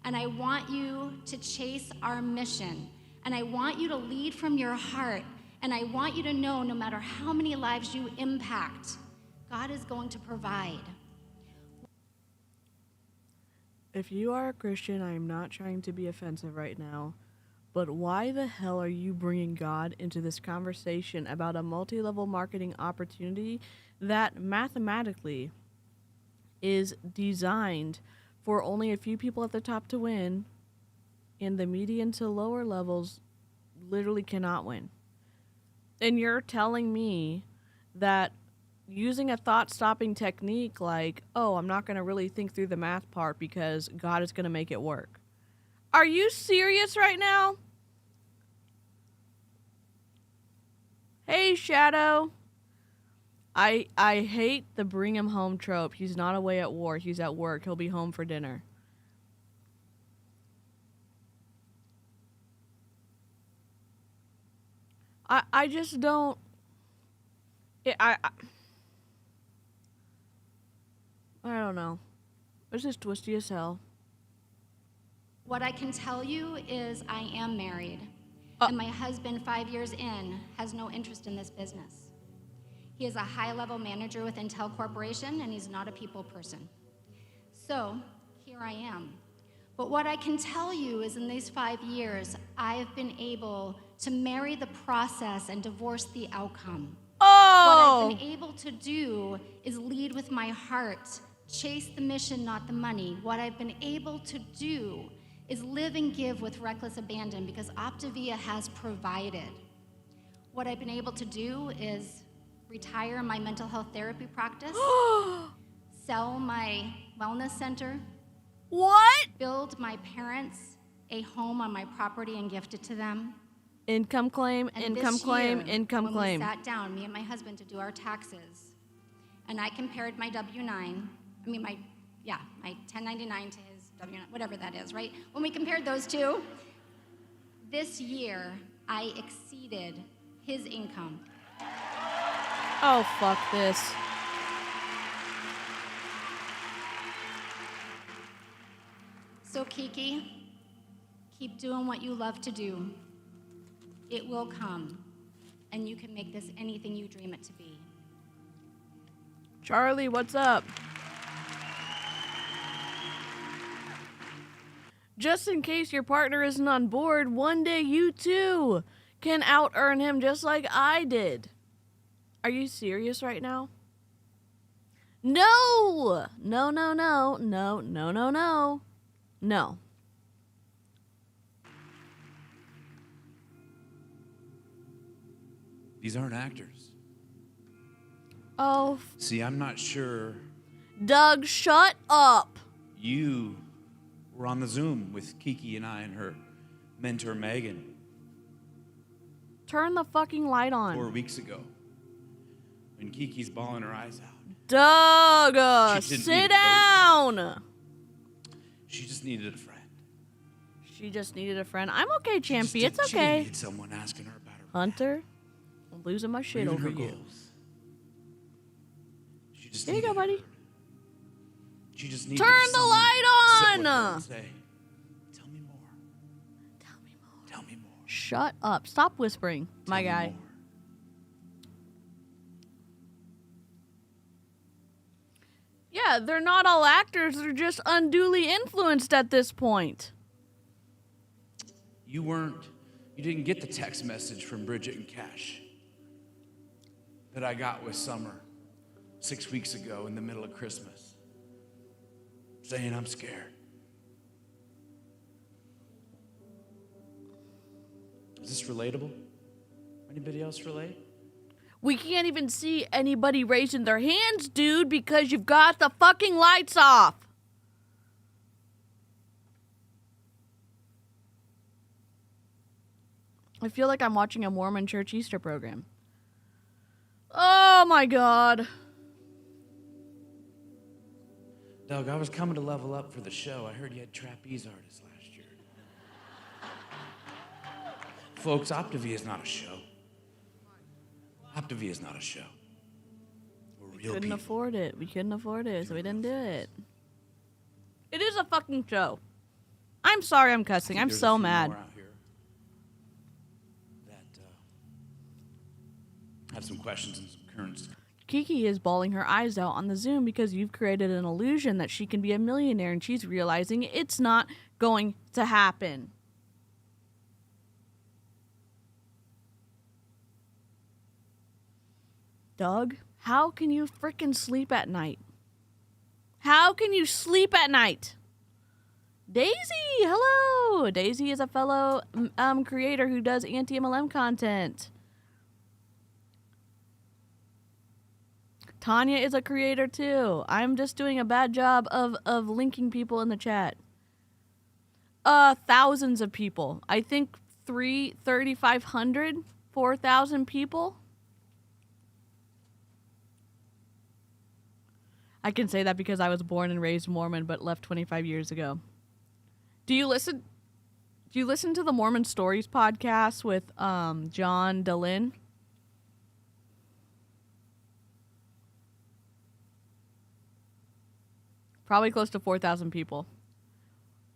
And I want you to chase our mission. And I want you to lead from your heart. And I want you to know no matter how many lives you impact, God is going to provide. If you are a Christian, I am not trying to be offensive right now, but why the hell are you bringing God into this conversation about a multi-level marketing opportunity that mathematically is designed for only a few people at the top to win, and the median to lower levels literally cannot win? And you're telling me that using a thought-stopping technique like, oh, I'm not going to really think through the math part because God is going to make it work. Are you serious right now? Hey, Shadow. I hate the bring him home trope. He's not away at war. He's at work. He'll be home for dinner. I just don't... I don't know. It's just twisty as hell. What I can tell you is I am married, and my husband, 5 years in, has no interest in this business. He is a high-level manager with Intel Corporation, and he's not a people person. So here I am. But what I can tell you is in these 5 years, I've been able to marry the process and divorce the outcome. Oh! What I've been able to do is lead with my heart, chase the mission, not the money. What I've been able to do is live and give with reckless abandon because Optavia has provided. What I've been able to do is retire my mental health therapy practice, sell my wellness center. What? Build my parents a home on my property and gift it to them. Income claim, And income this claim, year, income when claim. we sat down, me and my husband, to do our taxes, and I compared my W-9, my 1099 to his W-9, whatever that is, right? When we compared those two, this year, I exceeded his income. Oh, fuck this. So Kiki, keep doing what you love to do. It will come, and you can make this anything you dream it to be. Charlie, what's up? Just in case your partner isn't on board, one day you too can out-earn him just like I did. Are you serious right now? No! No, no, no, no, no, no, no. No. These aren't actors. Oh. See, I'm not sure. Doug, shut up. You were on the Zoom with Kiki and I and her mentor, Megan. Turn the fucking light on. 4 weeks ago. When Kiki's bawling her eyes out. Doug, She didn't sit need a down. She just needed a friend. She just needed a friend. I'm okay, Champy. It's She okay. needed someone asking her about her Hunter, I'm losing my shit even over her you. goals. She just Here you go, buddy. She just needed Turn the someone light sit with her on. and say, "Tell me more. Tell me more." Shut up. Stop whispering, my guy. Yeah, they're not all actors. They're just unduly influenced at this point. You didn't get the text message from Bridget and Cash that I got with Summer 6 weeks ago in the middle of Christmas saying I'm scared. Is this relatable? Anybody else relate? We can't even see anybody raising their hands, dude, because you've got the fucking lights off. I feel like I'm watching a Mormon church Easter program. Oh my God. Doug, I was coming to level up for the show. I heard you had trapeze artists last year. Folks, Optavia is not a show. Optavia is not a show. We're real Couldn't people. afford it. We couldn't afford it, so we didn't do it. It is a fucking show. I'm sorry I'm cussing. I'm There's a so few mad. more out here that have some questions and some currents. Kiki is bawling her eyes out on the Zoom because you've created an illusion that she can be a millionaire, and she's realizing it's not going to happen. Doug, how can you frickin' sleep at night? How can you sleep at night? Daisy, hello! Daisy is a fellow creator who does anti-MLM content. Tanya is a creator too. I'm just doing a bad job of linking people in the chat. Thousands of people. I think 3,500, 4,000 people. I can say that because I was born and raised Mormon but left 25 years ago. Do you listen to the Mormon Stories podcast with John DeLynn? Probably close to 4,000 people.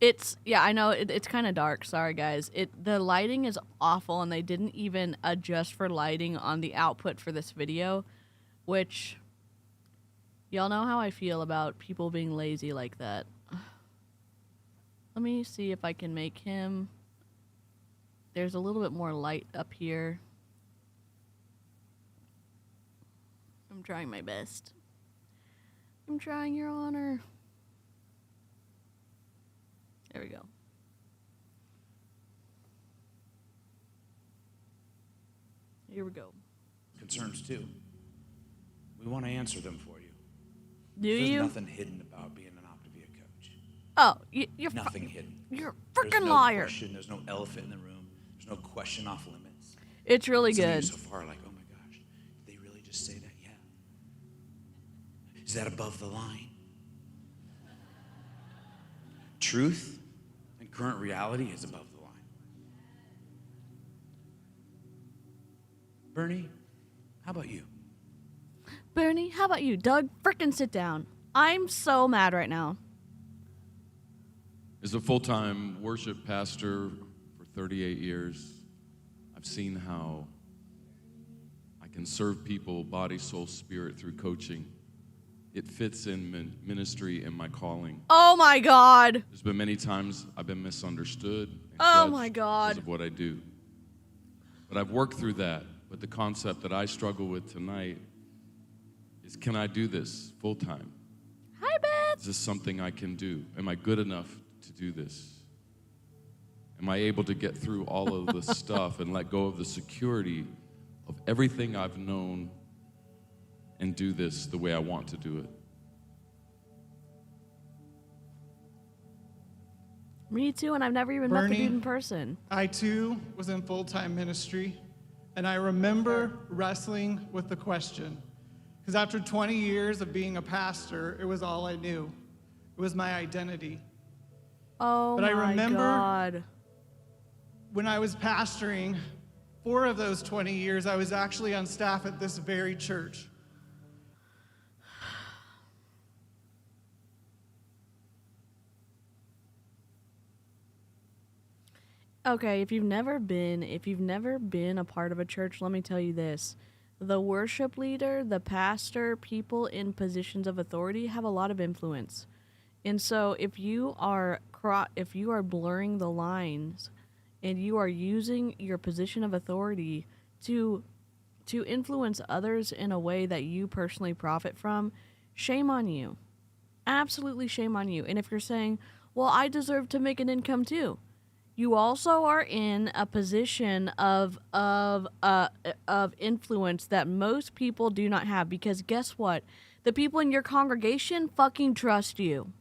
I know it's kind of dark. Sorry, guys. The lighting is awful, and they didn't even adjust for lighting on the output for this video, which y'all know how I feel about people being lazy like that. Let me see if I can make him. There's a little bit more light up here. I'm trying my best. I'm trying, Your Honor. There we go. Here we go. Concerns too. We want to answer them for you. There's nothing hidden about being an Optavia coach. Oh, you're nothing hidden. You're a There's freaking no liar. Question, there's no elephant in the room. There's no question off limits. It's really Some of you good. so far like, oh my gosh, did they really just say that? Yeah. Is that above the line? Truth and current reality is above the line. Bernie, how about you? Bernie, how about you? Doug, frickin' sit down. I'm so mad right now. As a full-time worship pastor for 38 years, I've seen how I can serve people, body, soul, spirit, through coaching. It fits in ministry and my calling. Oh my God. There's been many times I've been misunderstood and Oh judged my God. because of what I do. But I've worked through that. But the concept that I struggle with tonight is, can I do this full-time? Hi, Beth. Is this something I can do? Am I good enough to do this? Am I able to get through all of the stuff and let go of the security of everything I've known and do this the way I want to do it? Me too, and I've never even met the Bernie, dude in person. I too was in full-time ministry, and I remember wrestling with the question. Because after 20 years of being a pastor, it was all I knew. It was my identity. Oh But my I remember God. when I was pastoring, 4 of those 20 years, I was actually on staff at this very church. Okay, if you've never been a part of a church, let me tell you this. The worship leader, the pastor, people in positions of authority have a lot of influence. And so if you are blurring the lines and you are using your position of authority to influence others in a way that you personally profit from, shame on you. Absolutely shame on you. And if you're saying, well, I deserve to make an income too. you also are in a position of influence that most people do not have, because guess what? The people in your congregation fucking trust you.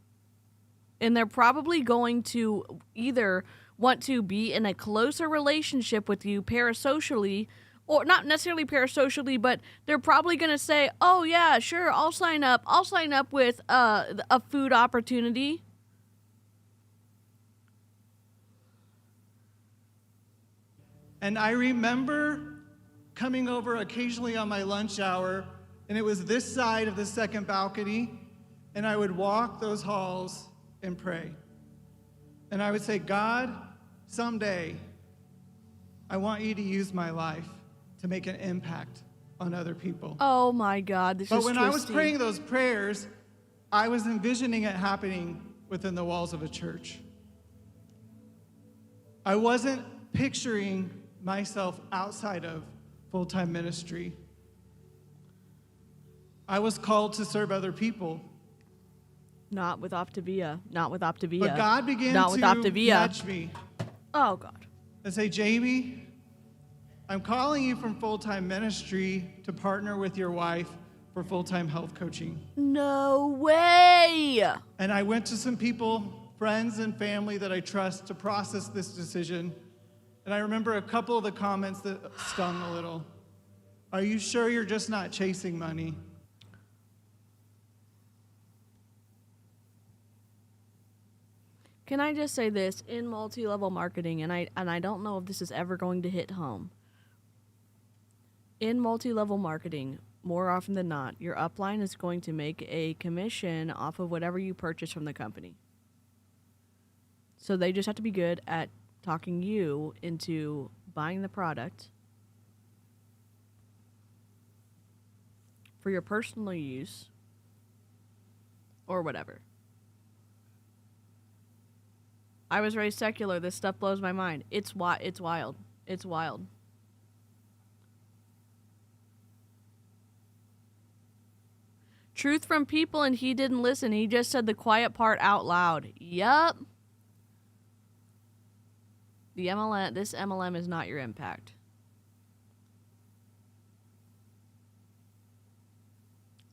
And they're probably going to either want to be in a closer relationship with you parasocially, or not necessarily parasocially, but they're probably going to say, oh yeah, sure, I'll sign up with a food opportunity. And I remember coming over occasionally on my lunch hour, and it was this side of the second balcony, and I would walk those halls and pray. And I would say, God, someday, I want you to use my life to make an impact on other people. Oh my God, this is But when I was twisty. praying those prayers, I was envisioning it happening within the walls of a church. I wasn't picturing myself outside of full-time ministry. I was called to serve other people. Not with Optavia. Not with Optavia. But God began Not to with Optavia. nudge me Oh God. and say, Jamie, I'm calling you from full-time ministry to partner with your wife for full-time health coaching. No way. And I went to some people, friends and family that I trust, to process this decision. And I remember a couple of the comments that stung a little. Are you sure you're just not chasing money? Can I just say this? In multi-level marketing, and I don't know if this is ever going to hit home. In multi-level marketing, more often than not, your upline is going to make a commission off of whatever you purchase from the company. So they just have to be good at talking you into buying the product for your personal use or whatever. I was raised secular. This stuff blows my mind. It's wild. It's wild. Truth from people, and he didn't listen. He just said the quiet part out loud. Yup. This MLM is not your impact.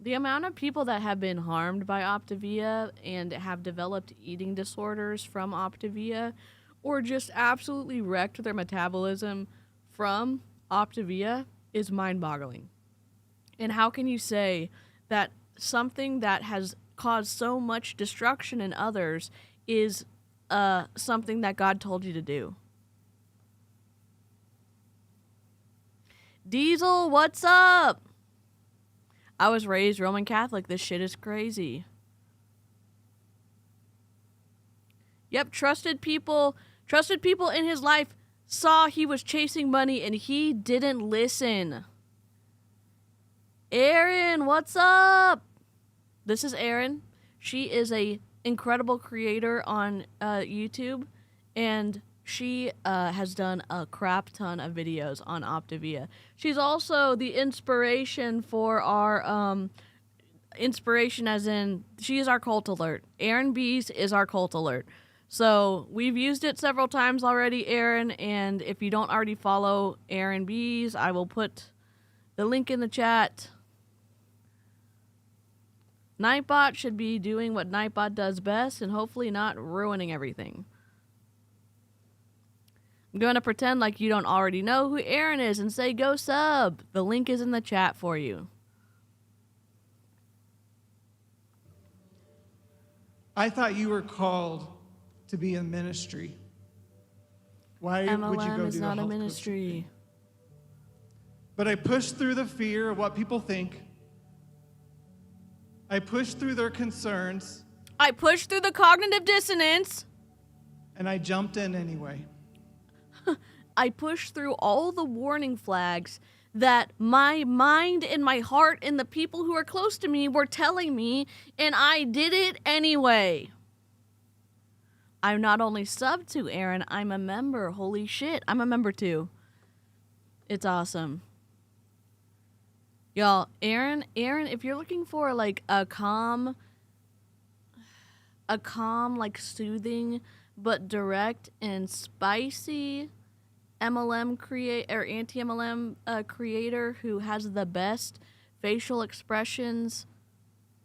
The amount of people that have been harmed by Optavia and have developed eating disorders from Optavia, or just absolutely wrecked their metabolism from Optavia, is mind-boggling. And how can you say that something that has caused so much destruction in others is something that God told you to do? Diesel, what's up? I was raised Roman Catholic. This shit is crazy. Yep, trusted people in his life saw he was chasing money and he didn't listen. Erin, what's up? This is Erin. She is a incredible creator on YouTube, and she has done a crap ton of videos on Optavia. She's also the inspiration for our inspiration, as in she is our cult alert. Erin Bees is our cult alert. So we've used it several times already, Erin, and if you don't already follow Erin Bees, I will put the link in the chat. Nightbot should be doing what Nightbot does best and hopefully not ruining everything. I'm going to pretend like you don't already know who Erin is and say go sub. The link is in the chat for you. I thought you were called to be in ministry. Why would you MLM go is do not a health ministry. coaching? But I pushed through the fear of what people think. I pushed through their concerns. I pushed through the cognitive dissonance. And I jumped in anyway. I pushed through all the warning flags that my mind and my heart and the people who are close to me were telling me, and I did it anyway. I'm not only subbed to Erin, I'm a member. Holy shit, I'm a member too. It's awesome. Y'all, Erin, if you're looking for like a calm, like soothing but direct and spicy MLM anti-MLM creator who has the best facial expressions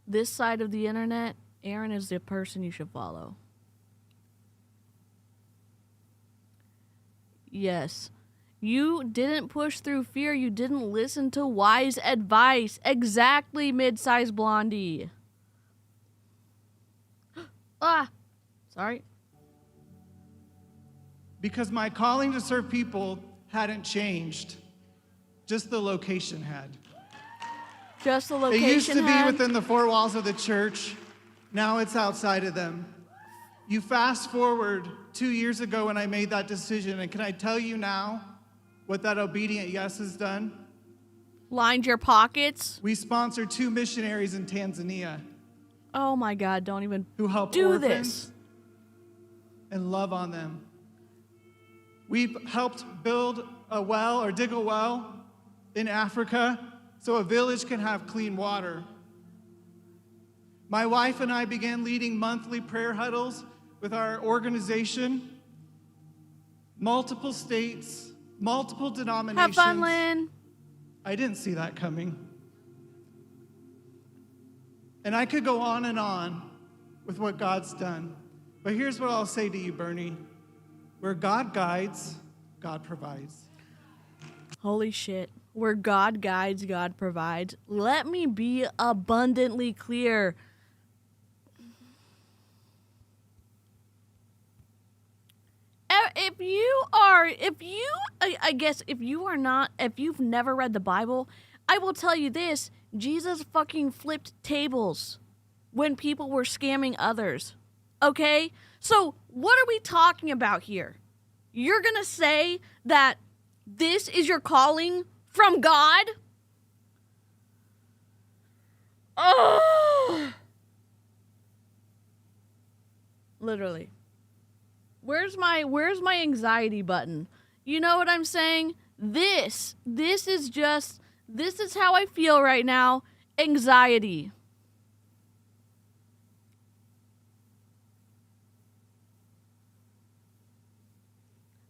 this side of the internet, Aaron is the person you should follow. Yes. You didn't push through fear. You didn't listen to wise advice. Exactly, mid-sized blondie. Sorry. Because my calling to serve people hadn't changed. Just the location had. Just the location It used to had? be within the four walls of the church. Now it's outside of them. You fast forward 2 years ago when I made that decision, and can I tell you now what that obedient yes has done? Lined your pockets? We sponsored 2 missionaries in Tanzania. Oh my God, don't even who help do orphans this. And love on them. We've helped build a well or dig a well in Africa so a village can have clean water. My wife and I began leading monthly prayer huddles with our organization. Multiple states, multiple denominations. Have fun, Lynn. I didn't see that coming. And I could go on with what God's done. But here's what I'll say to you, Bernie. Where God guides, God provides. Holy shit. Where God guides, God provides. Let me be abundantly clear. If you've never read the Bible, I will tell you this. Jesus fucking flipped tables when people were scamming others. Okay? So what are we talking about here? You're going to say that this is your calling from God? Oh! Literally. Where's my anxiety button? You know what I'm saying? This is how I feel right now. Anxiety.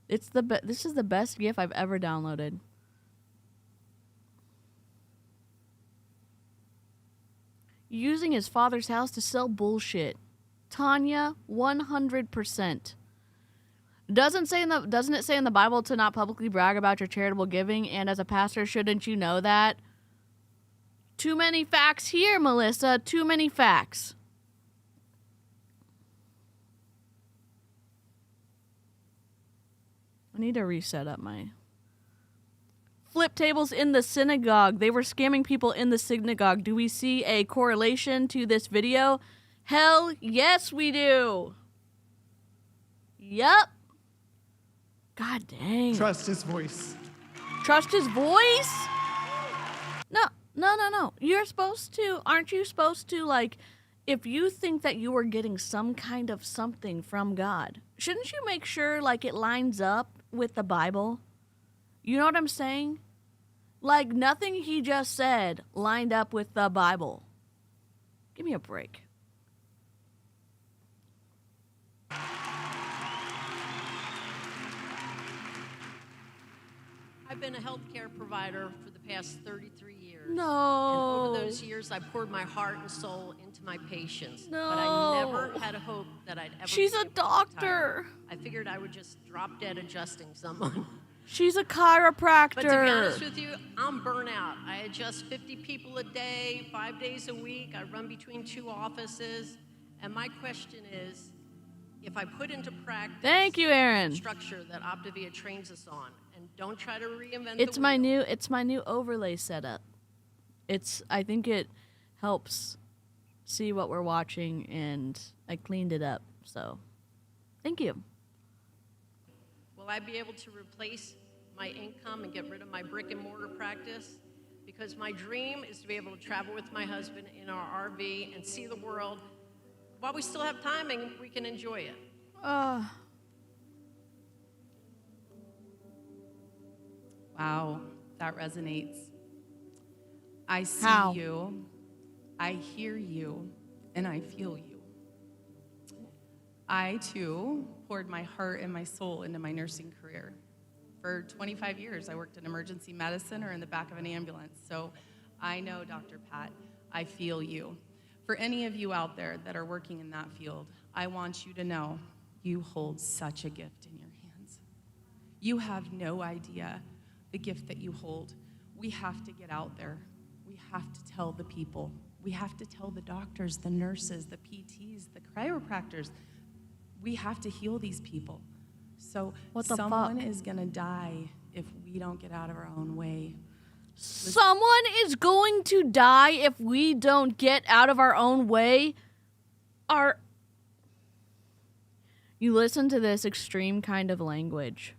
This is the best GIF I've ever downloaded. Using his father's house to sell bullshit. Tanya, 100%. Doesn't it say in the Bible to not publicly brag about your charitable giving? And as a pastor, shouldn't you know that? Too many facts here, Melissa. Too many facts. I need to reset up my... Flip tables in the synagogue. They were scamming people in the synagogue. Do we see a correlation to this video? Hell yes, we do. Yup. God dang. Trust his voice. Trust his voice? No. You're supposed to, aren't you supposed to, like, if you think that you are getting some kind of something from God, shouldn't you make sure, like, it lines up with the Bible? You know what I'm saying? Like, nothing he just said lined up with the Bible. Give me a break. I've been a healthcare provider for the past 33 years. No. And over those years, I poured my heart and soul into my patients. No. But I never had a hope that I'd ever She's be a able to doctor. retire. I figured I would just drop dead adjusting someone. She's a chiropractor. But to be honest with you, I'm burnout. I adjust 50 people a day, 5 days a week. I run between 2 offices. And my question is, if I put into practice Thank you, Aaron. the structure that Optavia trains us on, and don't try to reinvent It's the my wheel. new overlay setup. I think it helps see what we're watching, and I cleaned it up. So, thank you. Will I be able to replace my income and get rid of my brick and mortar practice? Because my dream is to be able to travel with my husband in our RV and see the world. While we still have time and we can enjoy it. Wow, that resonates. I see How? you, I hear you, and I feel you. I too poured my heart and my soul into my nursing career. For 25 years, I worked in emergency medicine or in the back of an ambulance. So I know, Dr. Pat, I feel you. For any of you out there that are working in that field, I want you to know you hold such a gift in your hands. You have no idea the gift that you hold. We have to get out there. We have to tell the people. We have to tell the doctors, the nurses, the PTs, the chiropractors. We have to heal these people. So someone is gonna die if we don't get out of our own way. Someone is going to die if we don't get out of our own way? You listen to this extreme kind of language,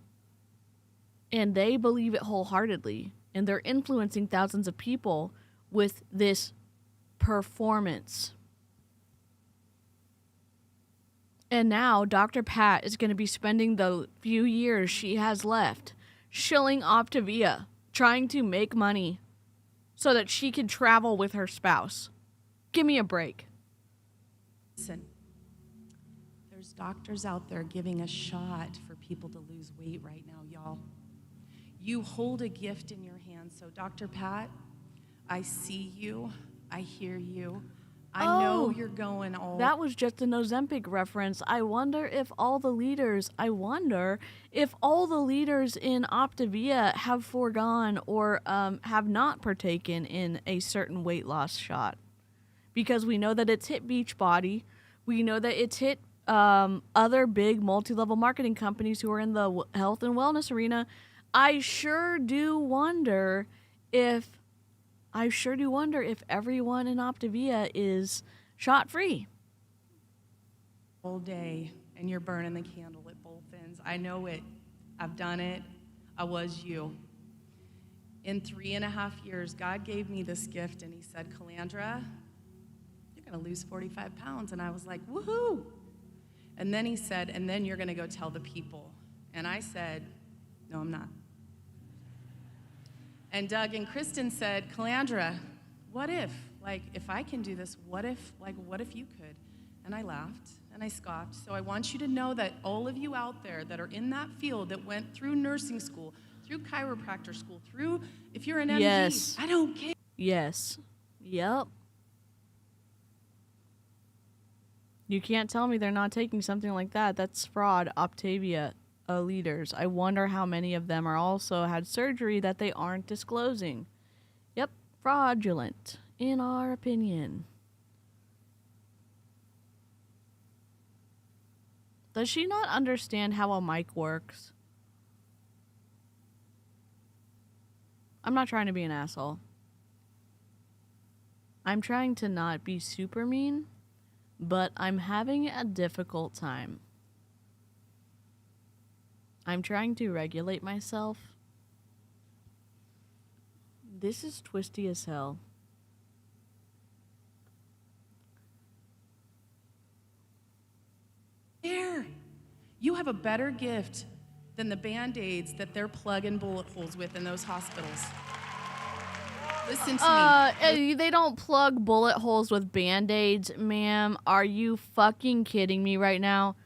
and they believe it wholeheartedly, and they're influencing thousands of people with this performance. And now Dr. Pat is going to be spending the few years she has left shilling Optavia, trying to make money so that she can travel with her spouse. Give me a break. Listen, there's doctors out there giving a shot for people to lose weight right now, y'all. You hold a gift in your hand. So, Dr. Pat, I see you. I hear you. I know you're going all... That was just an Ozempic reference. I wonder if all the leaders in Optavia have foregone or have not partaken in a certain weight loss shot. Because we know that it's hit Beachbody. We know that it's hit other big multi-level marketing companies who are in the health and wellness arena. I sure do wonder if everyone in Optavia is shot-free. Whole day, and you're burning the candle at both ends. I know it. I've done it. I was you. In 3.5 years, God gave me this gift, and he said, Calandra, you're going to lose 45 pounds. And I was like, woohoo. And then he said, and then you're going to go tell the people. And I said, no, I'm not. And Doug and Kristen said, Calandra, what if? Like, if I can do this, what if you could? And I laughed and I scoffed. So I want you to know that all of you out there that are in that field that went through nursing school, through chiropractor school, through, if you're an MD, Yes. I don't care. Yes. Yep. You can't tell me they're not taking something like that. That's fraud. Optavia leaders. I wonder how many of them are also had surgery that they aren't disclosing. Yep, fraudulent, in our opinion. Does she not understand how a mic works? I'm not trying to be an asshole. I'm trying to not be super mean, but I'm having a difficult time. I'm trying to regulate myself. This is twisty as hell. There. You have a better gift than the Band-Aids that they're plugging bullet holes with in those hospitals. Listen to me. They don't plug bullet holes with Band-Aids, ma'am. Are you fucking kidding me right now?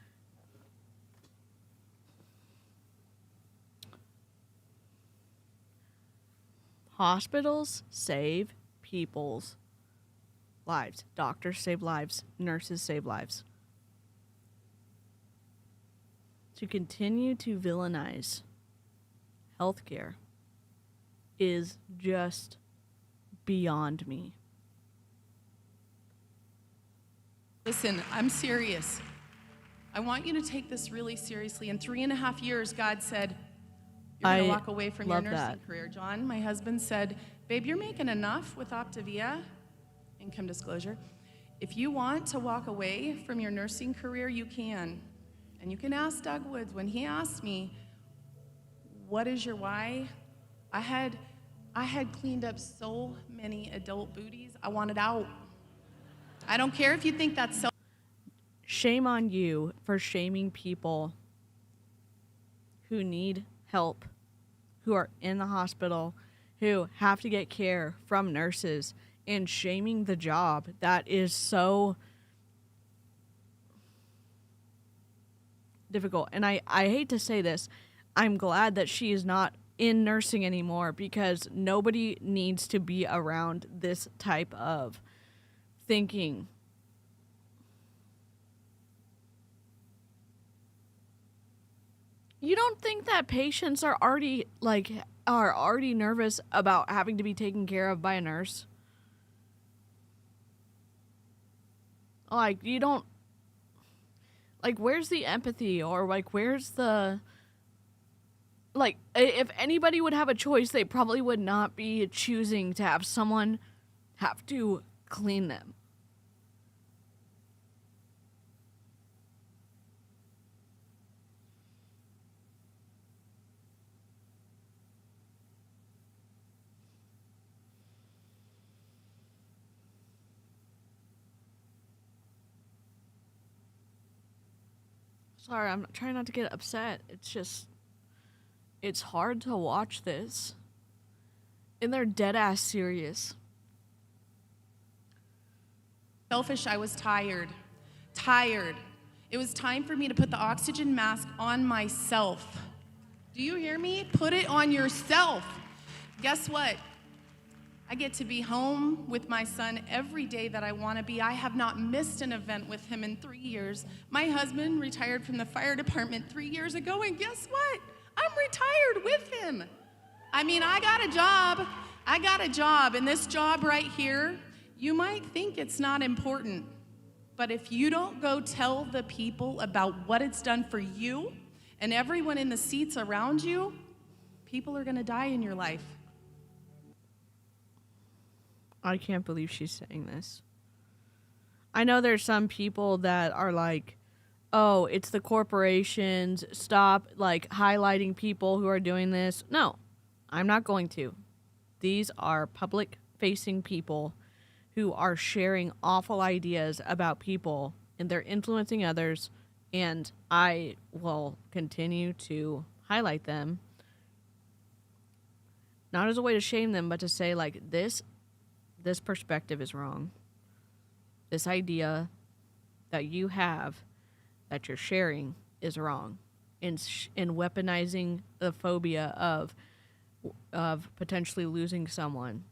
Hospitals save people's lives. Doctors save lives. Nurses save lives. To continue to villainize healthcare is just beyond me. Listen, I'm serious. I want you to take this really seriously. In 3.5 years, God said, you're going to walk away from your nursing career. John, my husband, said, babe, you're making enough with Optavia. Income disclosure. If you want to walk away from your nursing career, you can. And you can ask Doug Woods. When he asked me, what is your why? I had cleaned up so many adult booties. I wanted out. I don't care if you think that's so. Shame on you for shaming people who need help, who are in the hospital, who have to get care from nurses, and shaming the job. That is so... difficult. And I hate to say this, I'm glad that she is not in nursing anymore, because nobody needs to be around this type of thinking. You don't think that patients are already nervous about having to be taken care of by a nurse? Like, you don't, like, where's the empathy, or like, where's the, like, if anybody would have a choice, they probably would not be choosing to have someone have to clean them. Sorry, I'm trying not to get upset. It's just, it's hard to watch this. And they're dead ass serious. Selfish, I was tired. It was time for me to put the oxygen mask on myself. Do you hear me? Put it on yourself. Guess what? I get to be home with my son every day that I want to be. I have not missed an event with him in 3 years. My husband retired from the fire department 3 years ago, and guess what? I'm retired with him. I mean, I got a job, and this job right here, you might think it's not important, but if you don't go tell the people about what it's done for you and everyone in the seats around you, people are gonna die in your life. I can't believe she's saying this. I know there's some people that are like, oh, it's the corporations, stop like highlighting people who are doing this. No, I'm not going to. These are public facing people who are sharing awful ideas about people, and they're influencing others, and I will continue to highlight them. Not as a way to shame them, but to say like, this perspective is wrong. This idea that you have, that you're sharing, is wrong. In weaponizing the phobia of potentially losing someone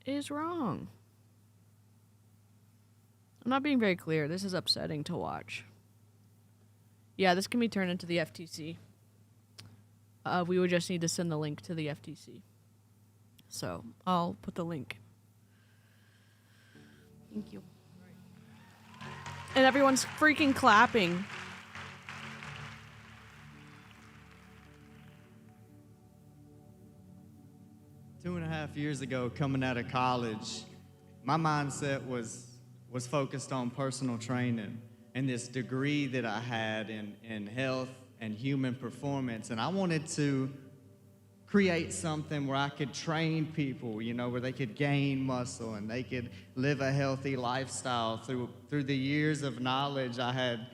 is wrong. I'm not being very clear. This is upsetting to watch. Yeah, this can be turned into the FTC. We would just need to send the link to the FTC. So I'll put the link. Thank you. And everyone's freaking clapping. Two and a half years ago, coming out of college, my mindset was focused on personal training and this degree that I had in health and human performance. And I wanted to create something where I could train people, you know, where they could gain muscle and they could live a healthy lifestyle through the years of knowledge I had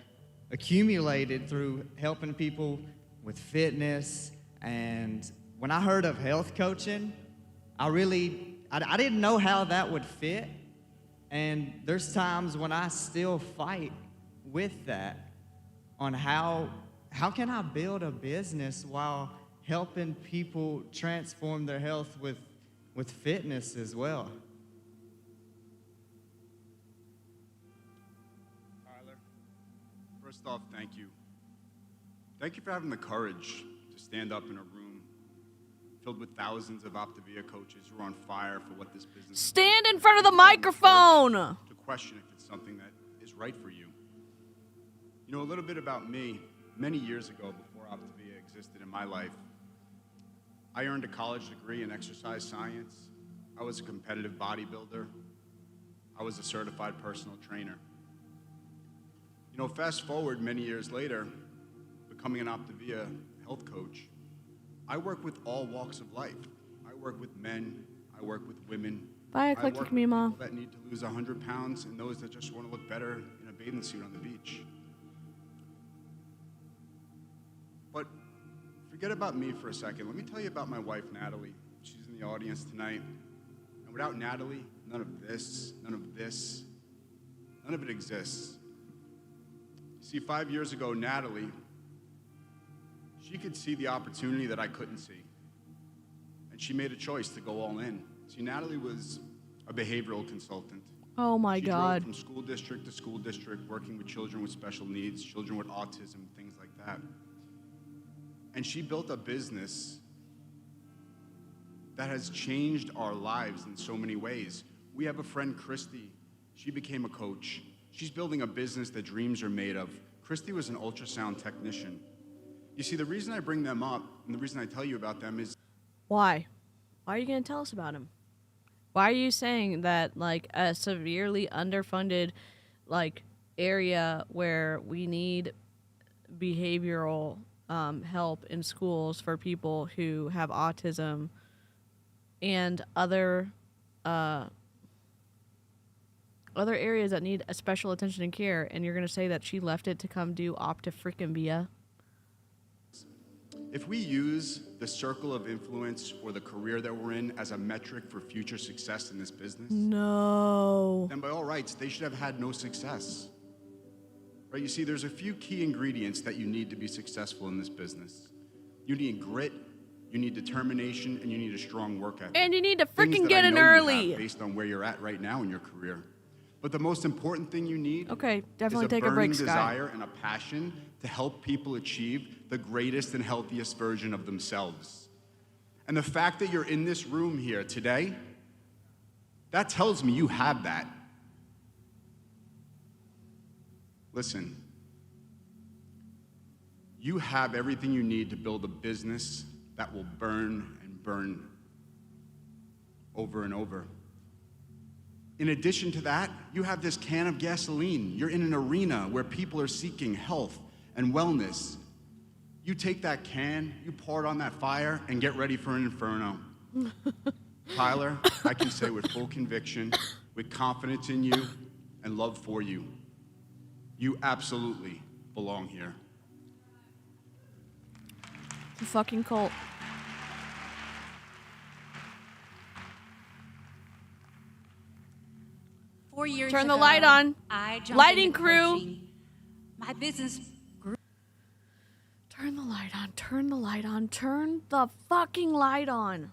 accumulated through helping people with fitness. And when I heard of health coaching, I didn't know how that would fit. And there's times when I still fight with that on how can I build a business while helping people transform their health with fitness as well. Tyler, first off, thank you. Thank you for having the courage to stand up in a room filled with thousands of Optavia coaches who are on fire for what this business Stand in front of the microphone! To question if it's something that is right for you. You know, a little bit about me. Many years ago, before Optavia existed in my life, I earned a college degree in exercise science. I was a competitive bodybuilder. I was a certified personal trainer. You know, fast forward many years later, becoming an Optavia health coach, I work with all walks of life. I work with men, I work with women. Bye, I Click work Me with Ma. people that need to lose 100 pounds and those that just want to look better in a bathing suit on the beach. But forget about me for a second. Let me tell you about my wife, Natalie. She's in the audience tonight. And without Natalie, none of this, none of it exists. You See, 5 years ago, Natalie, she could see the opportunity that I couldn't see. And she made a choice to go all in. See, Natalie was a behavioral consultant. Oh my She God. drove from school district to school district, working with children with special needs, children with autism, things like that. And she built a business that has changed our lives in so many ways. We have a friend, Christy. She became a coach. She's building a business that dreams are made of. Christy was an ultrasound technician. You see, the reason I bring them up and the reason I tell you about them is... Why? Why are you going to tell us about him? Why are you saying that, like, a severely underfunded, like, area where we need behavioral help in schools for people who have autism and other areas that need a special attention and care, and you're going to say that she left it to come do Optavia? If we use the circle of influence or the career that we're in as a metric for future success in this business, no, then by all rights, they should have had no success. Right? You see, there's a few key ingredients that you need to be successful in this business. You need grit, you need determination, and you need a strong work ethic. And you need to Things freaking that get I in know you early. have based on where you're at right now in your career. But the most important thing you need definitely is take a a break, burning Sky. desire and a passion to help people achieve the greatest and healthiest version of themselves. And the fact that you're in this room here today, that tells me you have that. Listen, you have everything you need to build a business that will burn and burn over and over. In addition to that, you have this can of gasoline. You're in an arena where people are seeking health and wellness. You take that can, you pour it on that fire, and get ready for an inferno. Tyler, I can say with full conviction, with confidence in you and love for you, you absolutely belong here. It's a fucking cult. Turn the light on. Lighting crew. My business grew. Turn the light on. Turn the light on. Turn the fucking light on.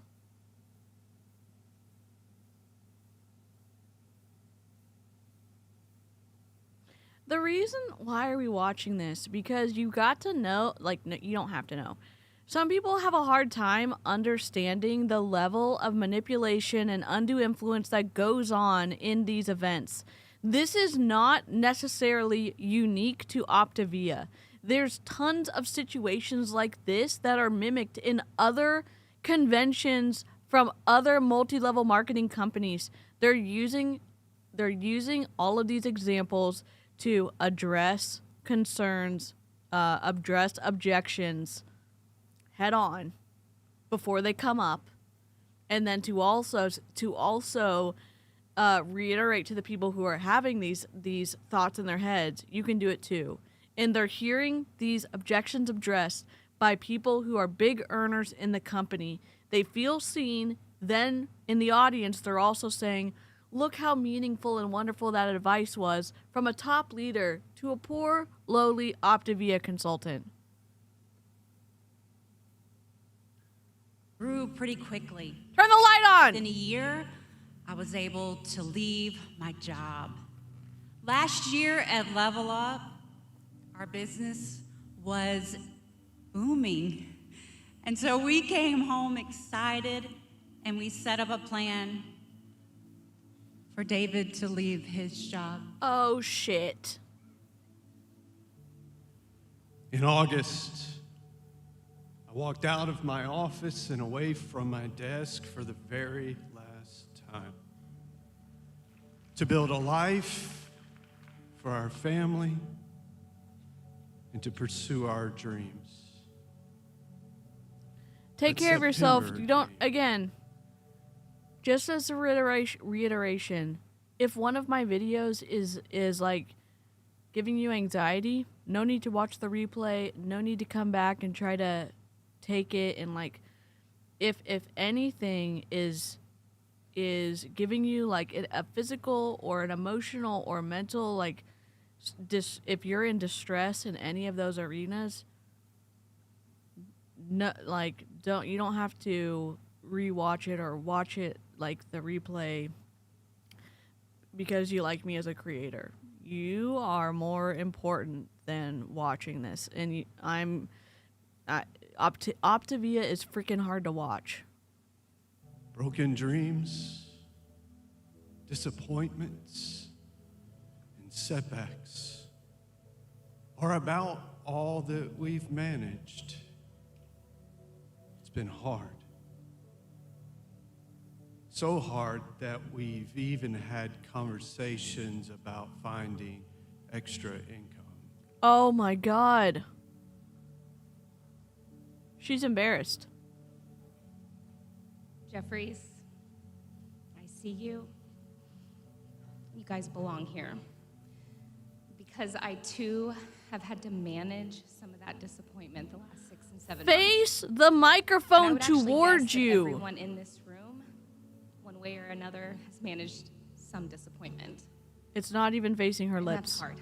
The reason why are we watching this? Because you got to know, like, no, you don't have to know. Some people have a hard time understanding the level of manipulation and undue influence that goes on in these events. This is not necessarily unique to Optavia. There's tons of situations like this that are mimicked in other conventions from other multi-level marketing companies. They're using all of these examples to address concerns, address objections head on before they come up, and then to also reiterate to the people who are having these thoughts in their heads, you can do it too. And they're hearing these objections addressed by people who are big earners in the company. They feel seen. Then in the audience, they're also saying, look how meaningful and wonderful that advice was from a top leader to a poor, lowly Optavia consultant. Grew pretty quickly. Turn the light on! Within a year, I was able to leave my job. Last year at Level Up, our business was booming. And so we came home excited and we set up a plan for David to leave his job. Oh, shit. In August, I walked out of my office and away from my desk for the very last time to build a life for our family and to pursue our dreams. Take But care of yourself. September You don't, again, just as a reiteration, if one of my videos is like giving you anxiety, no need to watch the replay, no need to come back and try to take it, and like if anything is giving you like a physical or an emotional or mental like if you're in distress in any of those arenas, no, like you don't have to rewatch it or watch it like the replay because you like me as a creator. You are more important than watching this, and Optavia is freaking hard to watch. Broken dreams, disappointments, and setbacks are about all that we've managed. It's been hard. So hard that we've even had conversations about finding extra income. Oh my God. She's embarrassed. Jeffries, I see you. You guys belong here. Because I too have had to manage some of that disappointment the last 6 and 7 months. Face the microphone towards you. Everyone in this room, one way or another, has managed some disappointment. It's not even facing her And lips. that's hard.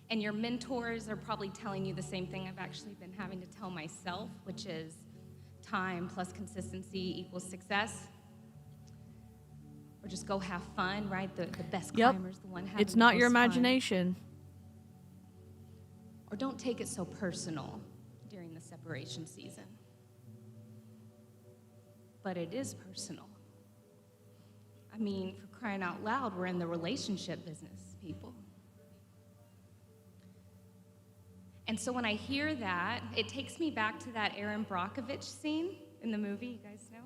And your mentors are probably telling you the same thing I've actually been having to tell myself, which is time plus consistency equals success. Or just go have fun, right? The best climber's the one having It's not the your most fun. imagination. Or don't take it so personal during the separation season. But it is personal. I mean, for crying out loud, we're in the relationship business, people. And so when I hear that, it takes me back to that Aaron Brockovich scene in the movie, you guys know?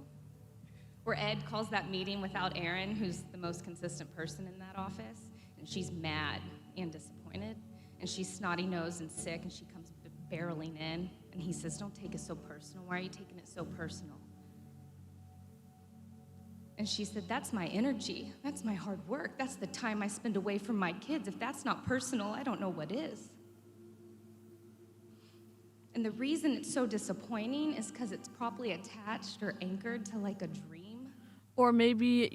Where Ed calls that meeting without Aaron, who's the most consistent person in that office, and she's mad and disappointed, and she's snotty-nosed and sick, and she comes barreling in, and he says, "Don't take it so personal. Why are you taking it so personal?" And she said, "That's my energy. That's my hard work. That's the time I spend away from my kids. If that's not personal, I don't know what is." And the reason it's so disappointing is because it's probably attached or anchored to like a dream. Or maybe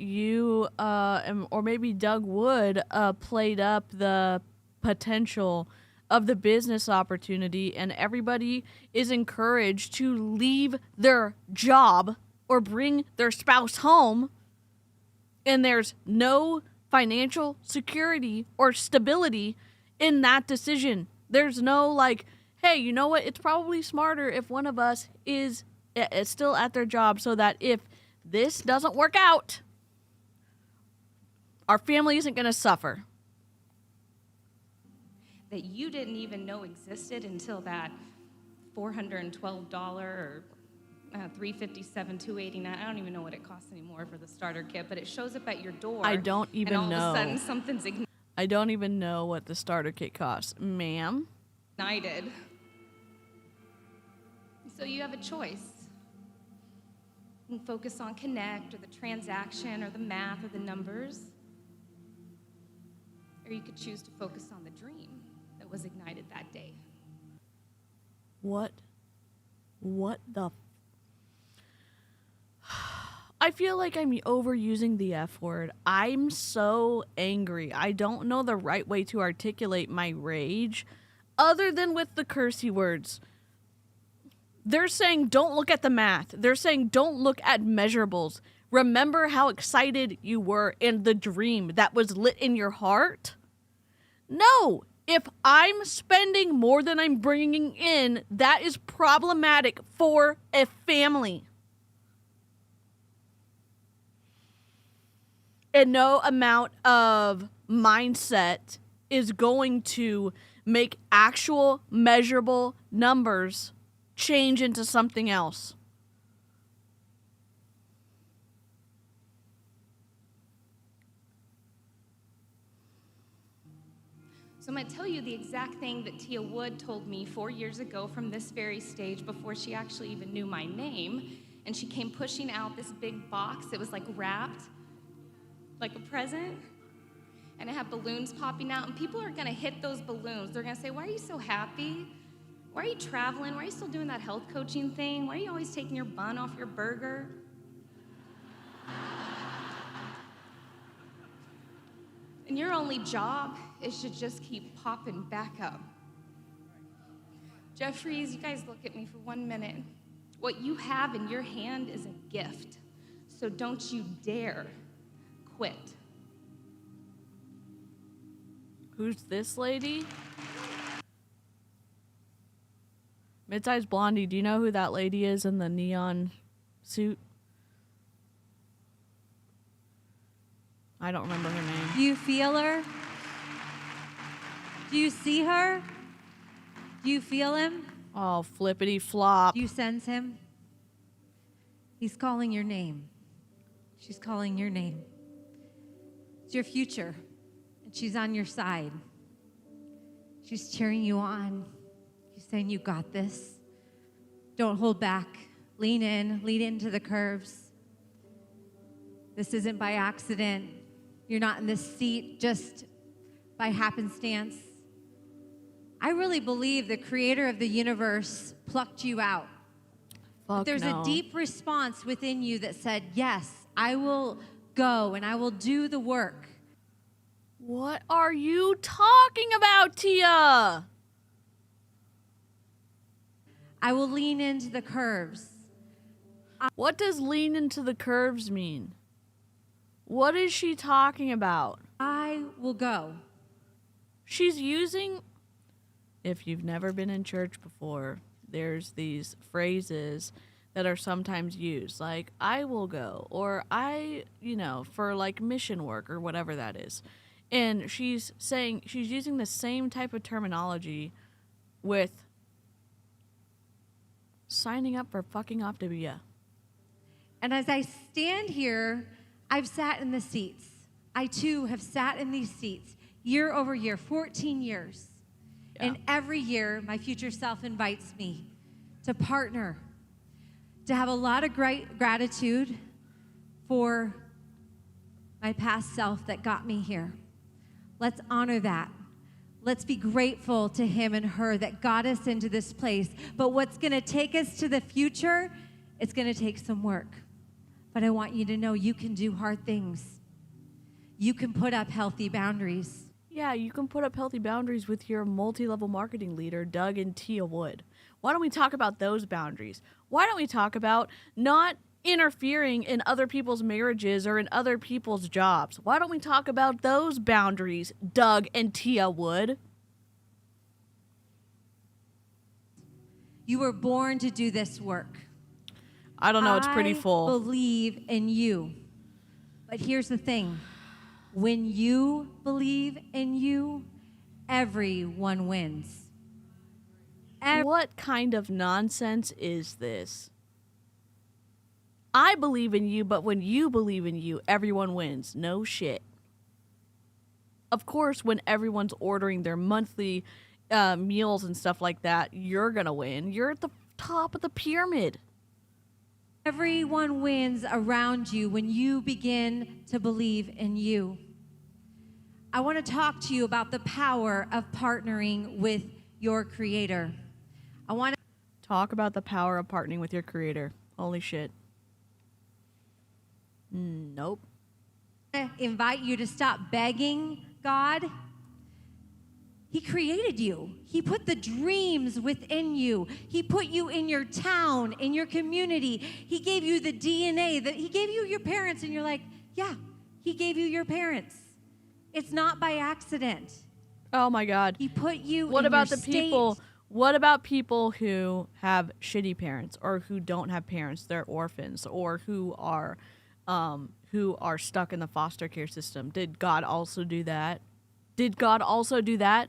or maybe Doug Wood played up the potential of the business opportunity, and everybody is encouraged to leave their job or bring their spouse home, and there's no financial security or stability in that decision. There's no like, hey, you know what? It's probably smarter if one of us is still at their job so that if this doesn't work out, our family isn't going to suffer. That you didn't even know existed until that $412 or $357, $289. I don't even know what it costs anymore for the starter kit, but it shows up at your door. I don't even and all know. of a sudden something's I don't even know what the starter kit costs, ma'am. ignited. So you have a choice. You can focus on connect or the transaction or the math or the numbers. Or you could choose to focus on the dream that was ignited that day. What the I feel like I'm overusing the F word. I'm so angry. I don't know the right way to articulate my rage other than with the cursey words. They're saying don't look at the math. They're saying don't look at measurables. Remember how excited you were in the dream that was lit in your heart? No. If I'm spending more than I'm bringing in, that is problematic for a family. And no amount of mindset is going to make actual measurable numbers change into something else. So I'm going to tell you the exact thing that Thea Wood told me 4 years ago from this very stage before she actually even knew my name. And she came pushing out this big box. It was like wrapped like a present. And it had balloons popping out. And people are going to hit those balloons. They're going to say, "Why are you so happy? Why are you traveling? Why are you still doing that health coaching thing? Why are you always taking your bun off your burger?" And your only job is to just keep popping back up. Jeffries, you guys look at me for 1 minute. What you have in your hand is a gift. So don't you dare quit. Who's this lady? Mid-sized blondie, do you know who that lady is in the neon suit? I don't remember her name. Do you feel her? Do you see her? Do you feel him? Oh, flippity flop. Do you sense him? He's calling your name. She's calling your name. It's your future, and she's on your side. She's cheering you on. She's saying, you got this. Don't hold back. Lean in, lean into the curves. This isn't by accident. You're not in this seat just by happenstance. I really believe the creator of the universe plucked you out. But there's a deep response within you that said, yes, I will go and I will do the work. What are you talking about, Tia? I will lean into the curves. What does lean into the curves mean? What is she talking about? I will go. She's using, if you've never been in church before, there's these phrases that are sometimes used, like, I will go, or I, for like mission work or whatever that is. And she's saying, she's using the same type of terminology with signing up for fucking Optavia. And as I stand here, I've sat in the seats. I too have sat in these seats year over year, 14 years. Yeah. And every year, my future self invites me to partner, to have a lot of gratitude for my past self that got me here. Let's honor that. Let's be grateful to him and her that got us into this place. But what's going to take us to the future, it's going to take some work. But I want you to know you can do hard things. You can put up healthy boundaries. Yeah, you can put up healthy boundaries with your multi-level marketing leader, Doug and Thea Wood. Why don't we talk about those boundaries? Why don't we talk about not interfering in other people's marriages or in other people's jobs? Why don't we talk about those boundaries, Doug and Thea Wood? You were born to do this work. I don't know, it's pretty full. I believe in you. But here's the thing. When you believe in you, everyone wins. What kind of nonsense is this? I believe in you, but when you believe in you, everyone wins. No shit. Of course, when everyone's ordering their monthly meals and stuff like that, you're gonna win. You're at the top of the pyramid. Everyone wins around you when you begin to believe in you. I want to talk to you about the power of partnering with your creator. I want to talk about the power of partnering with your creator. Holy shit. Nope. I invite you to stop begging God. He created you. He put the dreams within you. He put you in your town, in your community. He gave you the DNA. He gave you your parents, and you're like, yeah, he gave you your parents. It's not by accident. Oh my God. He put you What in about your the state. people? What about people who have shitty parents or who don't have parents, they're orphans, or who are stuck in the foster care system? Did God also do that? Did God also do that?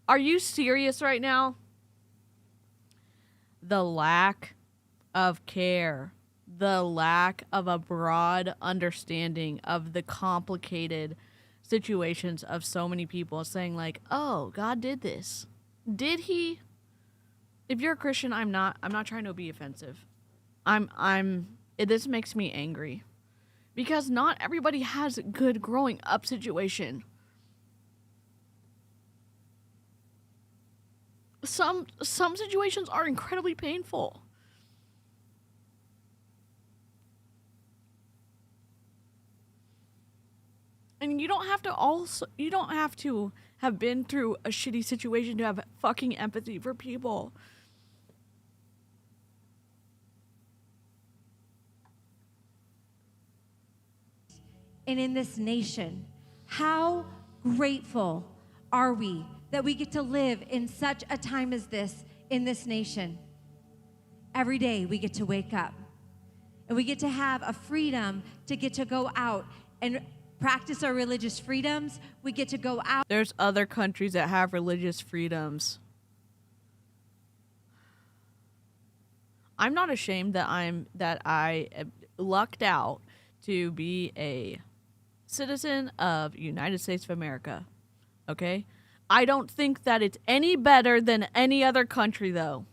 Are you serious right now? The lack of care, the lack of a broad understanding of the complicated situations of so many people saying like, oh, God did this. Did he? If you're a Christian, I'm not trying to be offensive. This makes me angry because not everybody has a good growing up situation. Some situations are incredibly painful. And you don't have to have been through a shitty situation to have fucking empathy for people. And in this nation, how grateful are we that we get to live in such a time as this in this nation? Every day we get to wake up and we get to have a freedom to get to go out and practice our religious freedoms. We get to go out. There's other countries that have religious freedoms. I'm not ashamed that I lucked out to be a citizen of United States of America. Okay? I don't think that it's any better than any other country, though.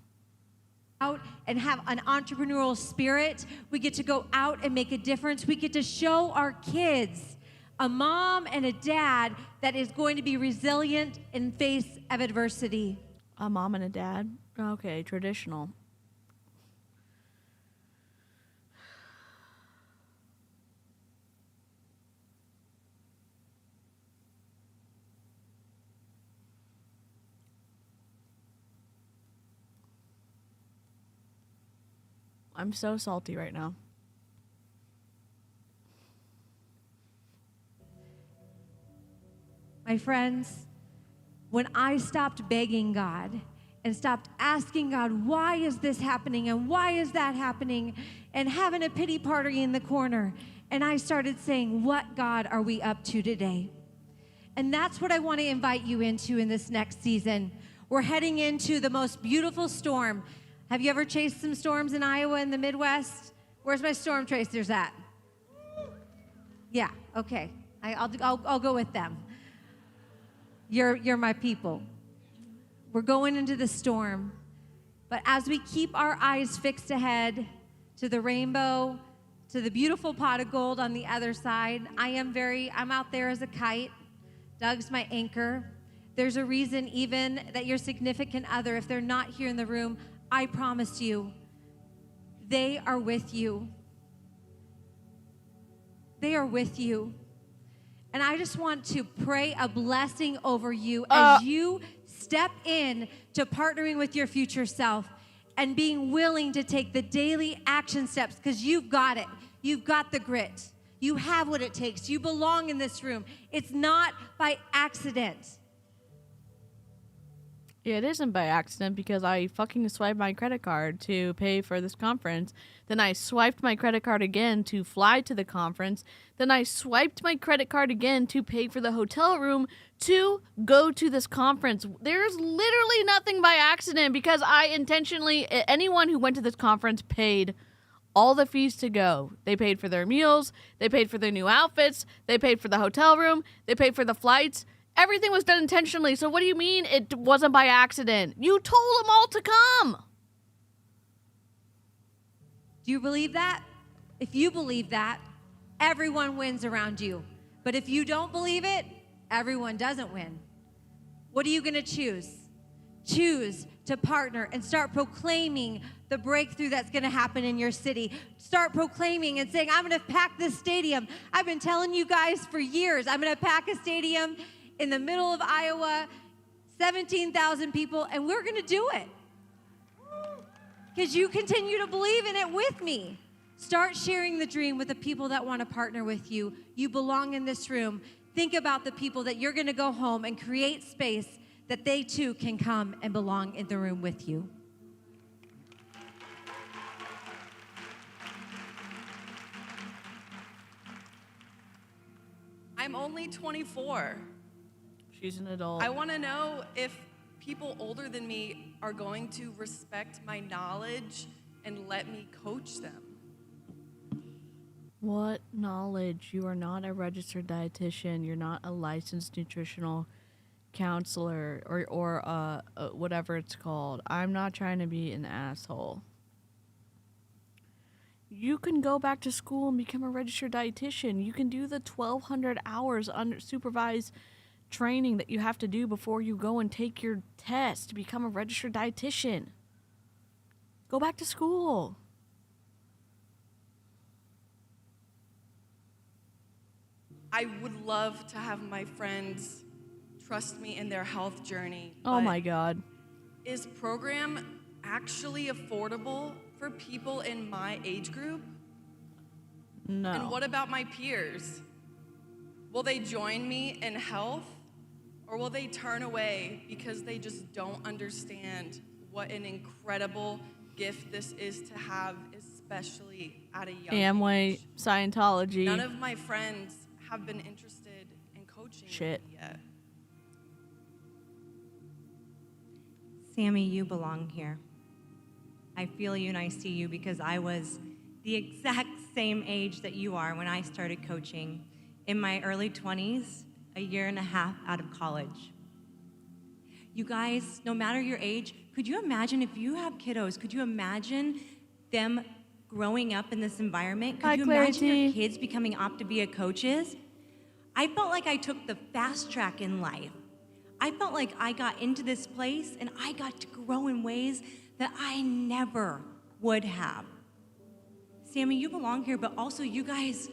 Out and have an entrepreneurial spirit. We get to go out and make a difference. We get to show our kids a mom and a dad that is going to be resilient in face of adversity. A mom and a dad? Okay, traditional. I'm so salty right now. My friends, when I stopped begging God and stopped asking God, why is this happening and why is that happening, and having a pity party in the corner, and I started saying, what God are we up to today? And that's what I want to invite you into in this next season. We're heading into the most beautiful storm. Have you ever chased some storms in Iowa in the Midwest? Where's my storm tracers at? Yeah, okay. I'll go with them. You're my people. We're going into the storm. But as we keep our eyes fixed ahead to the rainbow, to the beautiful pot of gold on the other side, I'm out there as a kite. Doug's my anchor. There's a reason even that your significant other, if they're not here in the room, I promise you, they are with you. They are with you. And I just want to pray a blessing over you as you step in to partnering with your future self and being willing to take the daily action steps, because you've got it. You've got the grit. You have what it takes. You belong in this room. It's not by accident. Yeah, it isn't by accident, because I fucking swiped my credit card to pay for this conference. Then I swiped my credit card again to fly to the conference. Then I swiped my credit card again to pay for the hotel room to go to this conference. There's literally nothing by accident, because I intentionally, anyone who went to this conference paid all the fees to go. They paid for their meals. They paid for their new outfits. They paid for the hotel room. They paid for the flights. Everything was done intentionally. So what do you mean it wasn't by accident? You told them all to come. Do you believe that? If you believe that, everyone wins around you. But if you don't believe it, everyone doesn't win. What are you going to choose? Choose to partner and start proclaiming the breakthrough that's going to happen in your city. Start proclaiming and saying, I'm going to pack this stadium. I've been telling you guys for years, I'm going to pack a stadium in the middle of Iowa, 17,000 people, and we're going to do it. Because you continue to believe in it with me. Start sharing the dream with the people that want to partner with you. You belong in this room. Think about the people that you're going to go home and create space that they too can come and belong in the room with you. I'm only 24. She's an adult. I want to know if people older than me are going to respect my knowledge and let me coach them. What knowledge? You are not a registered dietitian. You're not a licensed nutritional counselor or whatever it's called. I'm not trying to be an asshole. You can go back to school and become a registered dietitian. You can do the 1,200 hours unsupervised training that you have to do before you go and take your test to become a registered dietitian. Go back to school. I would love to have my friends trust me in their health journey. Oh but my God. Is program actually affordable for people in my age group? No. And what about my peers? Will they join me in health, or will they turn away because they just don't understand what an incredible gift this is to have, especially at a young Amway, age? Scientology. None of my friends have been interested in coaching Shit. me yet. Sammy, you belong here. I feel you and I see you because I was the exact same age that you are when I started coaching in my early 20s, a year and a half out of college. You guys, no matter your age, could you imagine if you have kiddos, could you imagine them growing up in this environment? Could Hi, you imagine your Clarity. kids becoming Optavia coaches? I felt like I took the fast track in life. I felt like I got into this place and I got to grow in ways that I never would have. Sammy, you belong here, but also you guys,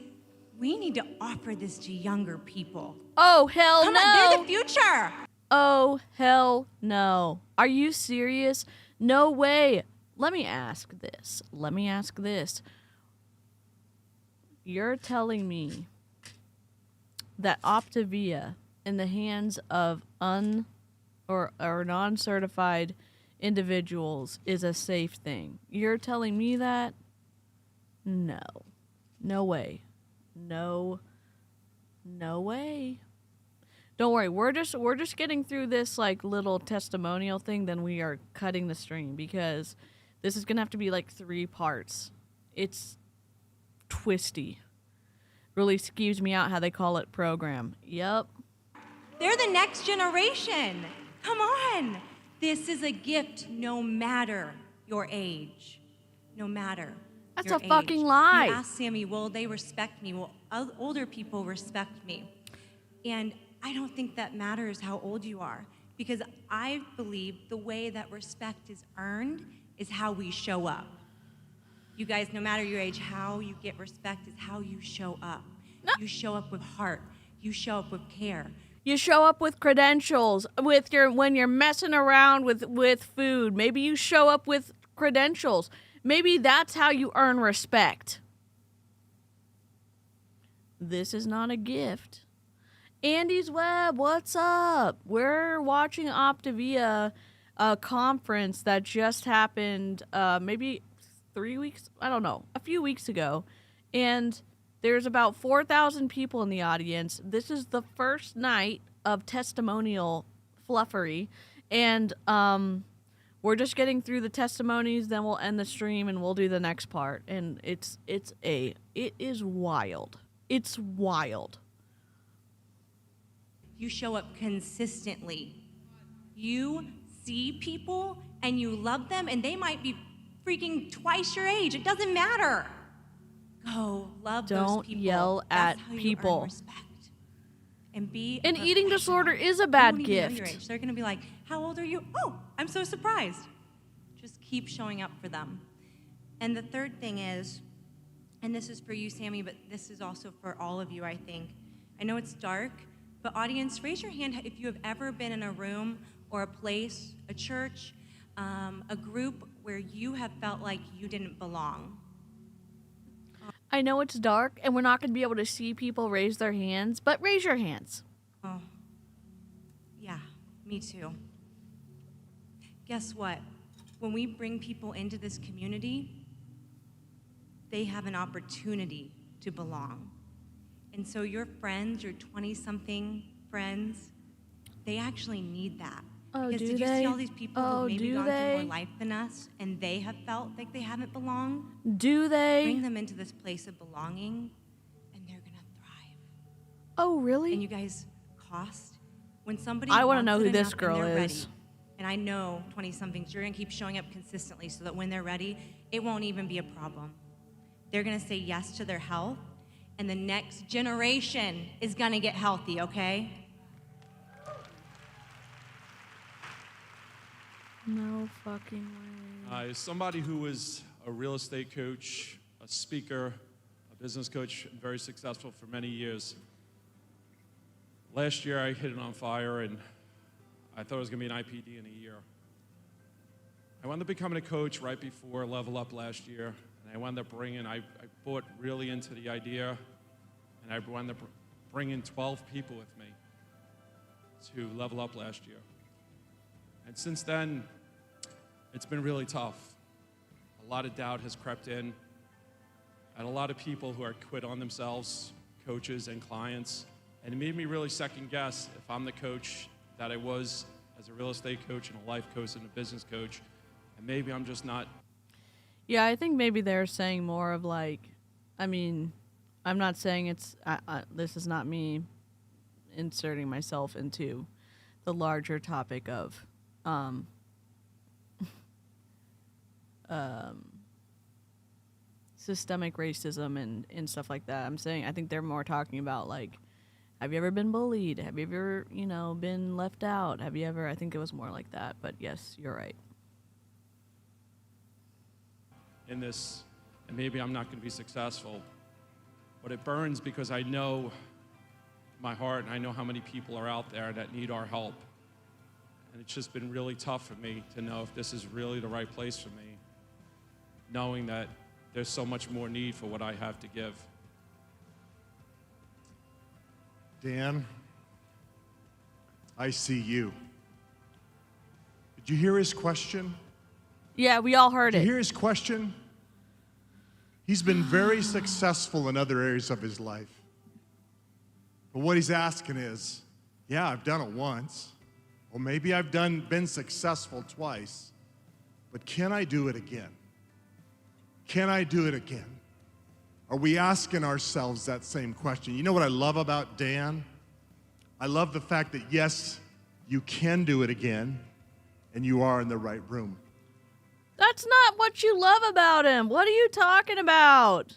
we need to offer this to younger people. Oh, hell Come no. on, they're the future. Oh, hell no. Are you serious? No way. Let me ask this. You're telling me that Optavia in the hands of or non-certified individuals is a safe thing. You're telling me that? No. No way. No way. Don't worry, we're just getting through this like little testimonial thing, then we are cutting the stream because this is gonna have to be like 3 parts. It's twisty. Really skews me out how they call it program. Yep. They're the next generation. Come on. This is a gift no matter your age. No matter. That's your a fucking lie. You ask Sammy, will they respect me? Will older people respect me? And I don't think that matters how old you are, because I believe the way that respect is earned is how we show up. You guys, no matter your age, how you get respect is how you show up. You show up with heart. You show up with care. You show up with credentials, when you're messing around with food. Maybe you show up with credentials. Maybe that's how you earn respect. This is not a gift. Andy's Web, what's up? We're watching Optavia, a conference that just happened maybe 3 weeks, I don't know, a few weeks ago. And there's about 4,000 people in the audience. This is the first night of testimonial fluffery. And we're just getting through the testimonies, then we'll end the stream and we'll do the next part. And it is wild. It's wild. You show up consistently. You see people and you love them, and they might be freaking twice your age. It doesn't matter. Go love those Don't people. yell That's at how you people. earn respect. And be An eating professional. disorder is a They bad won't even know gift. your age. They're gonna be like, "How old are you?" "Oh, I'm so surprised." Just keep showing up for them. And the third thing is, and this is for you, Sammy, but this is also for all of you, I think. I know it's dark, but audience, raise your hand if you have ever been in a room or a place, a church, a group where you have felt like you didn't belong. I know it's dark and we're not going to be able to see people raise their hands, but raise your hands. Oh, yeah, me too. Guess what? When we bring people into this community, they have an opportunity to belong. And so your friends, your 20-something friends, they actually need that. Oh, because do did you they? see all these people Oh, who've maybe do gone through they? more life than us, and they have felt like they haven't belonged? Do they? Bring them into this place of belonging, and they're gonna thrive. Oh, really? And you guys, cost. When somebody I wanna wants know it who this enough and girl they're ready, is. and I know 20-somethings, you're gonna keep showing up consistently so that when they're ready, it won't even be a problem. They're gonna say yes to their health, and the next generation is gonna get healthy, okay? No fucking way. As somebody who was a real estate coach, a speaker, a business coach, very successful for many years, Last year I hit it on fire and I thought it was gonna be an IPD in a year. I wound up becoming a coach right before Level Up last year, and I wound up I bought really into the idea, and I wound up bringing 12 people with me to Level Up last year. And since then, it's been really tough. A lot of doubt has crept in, and a lot of people who are quit on themselves, coaches and clients, and it made me really second guess if I'm the coach that I was as a real estate coach and a life coach and a business coach, and maybe I'm just not. Yeah, I think maybe they're saying more of like, I mean, I'm not saying this is not me inserting myself into the larger topic of systemic racism and stuff like that. I think they're more talking about like, have you ever been bullied? Have you ever, been left out? I think it was more like that, but yes, you're right. In this, and maybe I'm not going to be successful, but it burns because I know my heart and I know how many people are out there that need our help. And it's just been really tough for me to know if this is really the right place for me, knowing that there's so much more need for what I have to give. Dan, I see you. Did you hear his question? Yeah, we all heard it. Did you hear his question? He's been very successful in other areas of his life. But what he's asking is, yeah, I've done it once. Or maybe I've been successful twice. But can I do it again? Can I do it again? Are we asking ourselves that same question? You know what I love about Dan? I love the fact that, yes, you can do it again, and you are in the right room. That's not what you love about him. What are you talking about?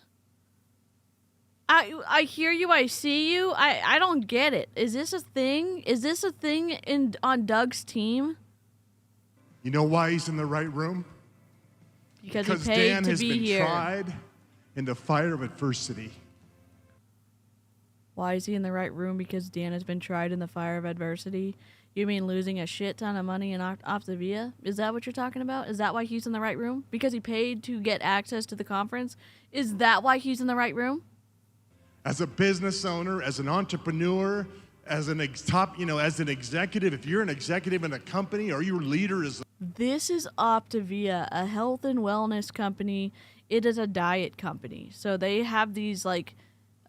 I hear you. I see you. I don't get it. Is this a thing? Is this a thing on Doug's team? You know why he's in the right room? Because he paid Dan to has be been here. tried in the fire of adversity. Why is he in the right room? Because Dan has been tried in the fire of adversity. You mean losing a shit ton of money in Optavia? Is that what you're talking about? Is that why he's in the right room? Because he paid to get access to the conference? Is that why he's in the right room? As a business owner, as an entrepreneur, as an executive, if you're an executive in a company or your leader is... This is Optavia, a health and wellness company. It is a diet company. So they have these like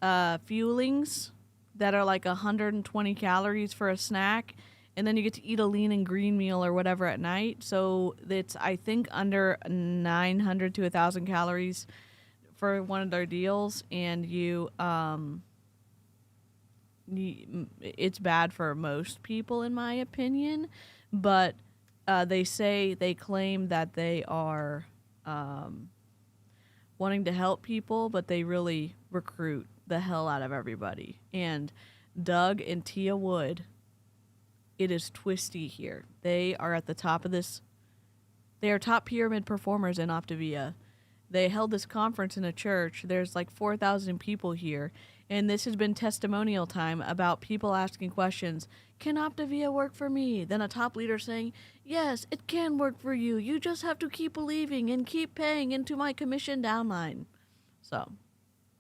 fuelings that are like 120 calories for a snack. And then you get to eat a lean and green meal or whatever at night. So it's, I think, under 900 to 1,000 calories for one of their deals. And it's bad for most people, in my opinion. But they claim that they are wanting to help people, but they really recruit the hell out of everybody. And Doug and Thea Wood, it is twisty here. They are at the top of this. They are top pyramid performers in Optavia. They held this conference in a church. There's like 4,000 people here. And this has been testimonial time about people asking questions. Can Optavia work for me? Then a top leader saying, yes, it can work for you. You just have to keep believing and keep paying into my commission downline. So.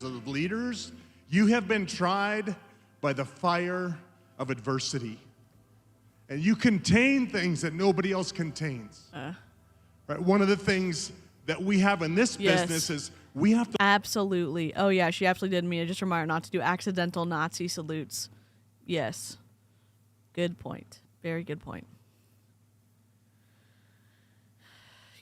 The leaders, you have been tried by the fire of adversity. And you contain things that nobody else contains. Right? One of the things that we have in this business is we have to... Absolutely. Oh, yeah, she absolutely did me. Just a reminder not to do accidental Nazi salutes. Yes. Good point. Very good point.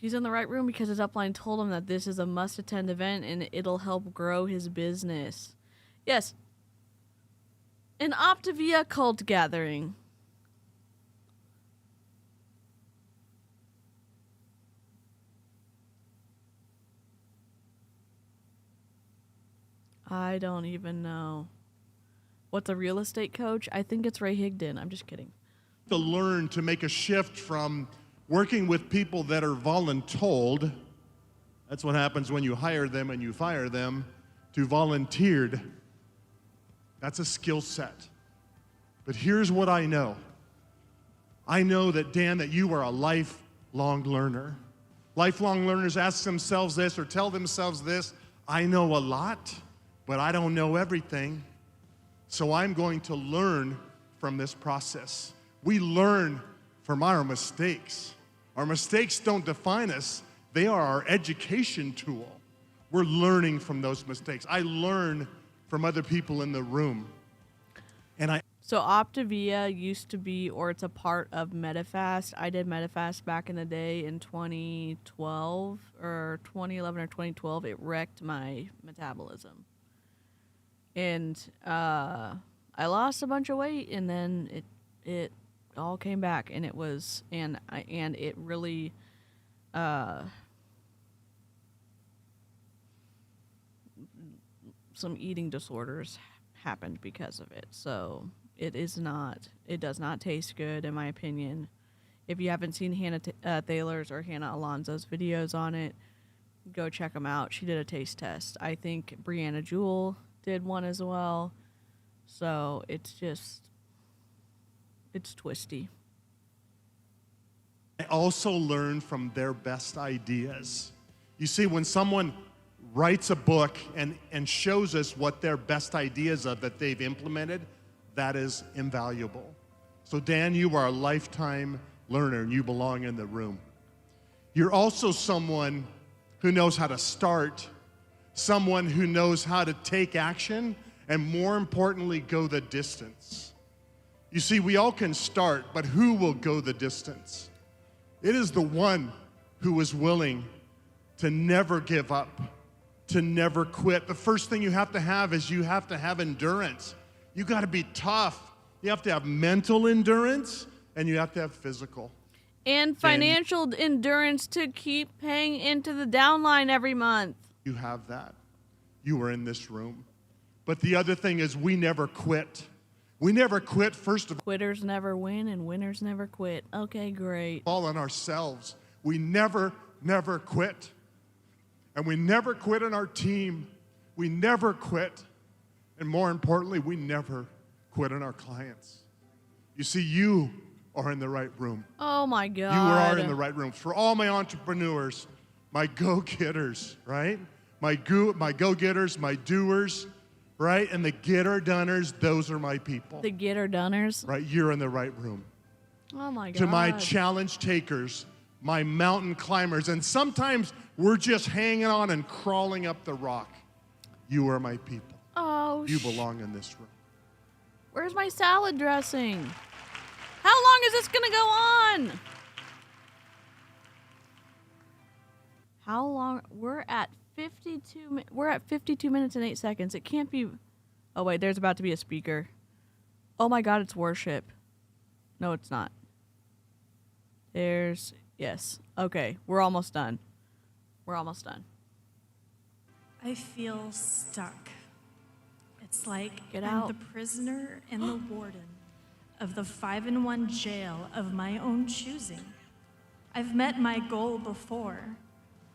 He's in the right room because his upline told him that this is a must-attend event and it'll help grow his business. Yes. An Optavia cult gathering. I don't even know. What's a real estate coach? I think it's Ray Higdon. I'm just kidding. To learn to make a shift from working with people that are voluntold, that's what happens when you hire them and you fire them, to volunteered. That's a skill set. But here's what I know. I know that, Dan, that you are a lifelong learner. Lifelong learners ask themselves this or tell themselves this: I know a lot, but I don't know everything. So I'm going to learn from this process. We learn from our mistakes. Our mistakes don't define us. They are our education tool. We're learning from those mistakes. I learn from other people in the room. So Optavia used to be, or it's a part of Medifast. I did Medifast back in the day in 2012 or 2011 or 2012. It wrecked my metabolism. And I lost a bunch of weight, and then it all came back, and it was, and it really, some eating disorders happened because of it. So it does not taste good, in my opinion. If you haven't seen Hannah Thaler's or Hannah Alonso's videos on it, go check them out. She did a taste test. I think Brianna Jewell did one as well. So it's twisty. I also learn from their best ideas. You see, when someone writes a book and shows us what their best ideas are that they've implemented, that is invaluable. So Dan, you are a lifetime learner and you belong in the room. You're also someone who knows how to start, someone who knows how to take action, and more importantly, go the distance. You see, we all can start, but who will go the distance? It is the one who is willing to never give up, to never quit. The first thing you have to have is you have to have endurance. You got to be tough. You have to have mental endurance, and you have to have physical. And financial endurance to keep paying into the downline every month. You have that. You are in this room. But the other thing is we never quit. We never quit, first of all. Quitters never win and winners never quit. Okay, great. All on ourselves. We never quit. And we never quit on our team. We never quit. And more importantly, we never quit on our clients. You see, you are in the right room. Oh my God. You are in the right room. For all my entrepreneurs, my go-getters, right? My go-getters, my doers, right? And the get-her-doners, those are my people. The get-her-doners? Right, you're in the right room. Oh my God. To my challenge takers, my mountain climbers, and sometimes we're just hanging on and crawling up the rock. You are my people. Oh, you belong in this room. Where's my salad dressing? How long is this gonna go on? How long? We're at 52 minutes and 8 seconds. It can't be. Oh wait, there's about to be a speaker. Oh my God, it's worship. No, it's not. Yes. Okay, we're almost done. We're almost done. I feel stuck. It's like Get I'm out. the prisoner and the warden of the 5-in-1 jail of my own choosing. I've met my goal before,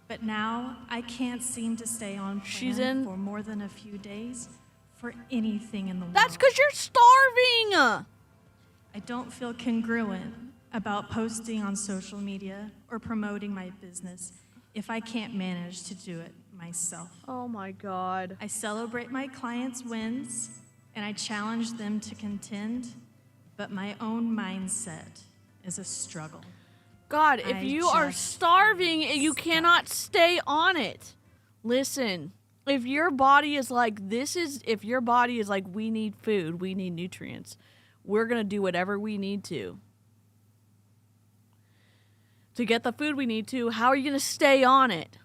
but now I can't seem to stay on plan for more than a few days for anything in the world. That's because you're starving! I don't feel congruent about posting on social media or promoting my business if I can't manage to do it myself. Oh my God. I celebrate my clients' wins and I challenge them to contend, but my own mindset is a struggle. God, if you are starving, you cannot stay on it. Listen, if your body is like, we need food, we need nutrients, we're going to do whatever we need to get the food we need to. How are you going to stay on it?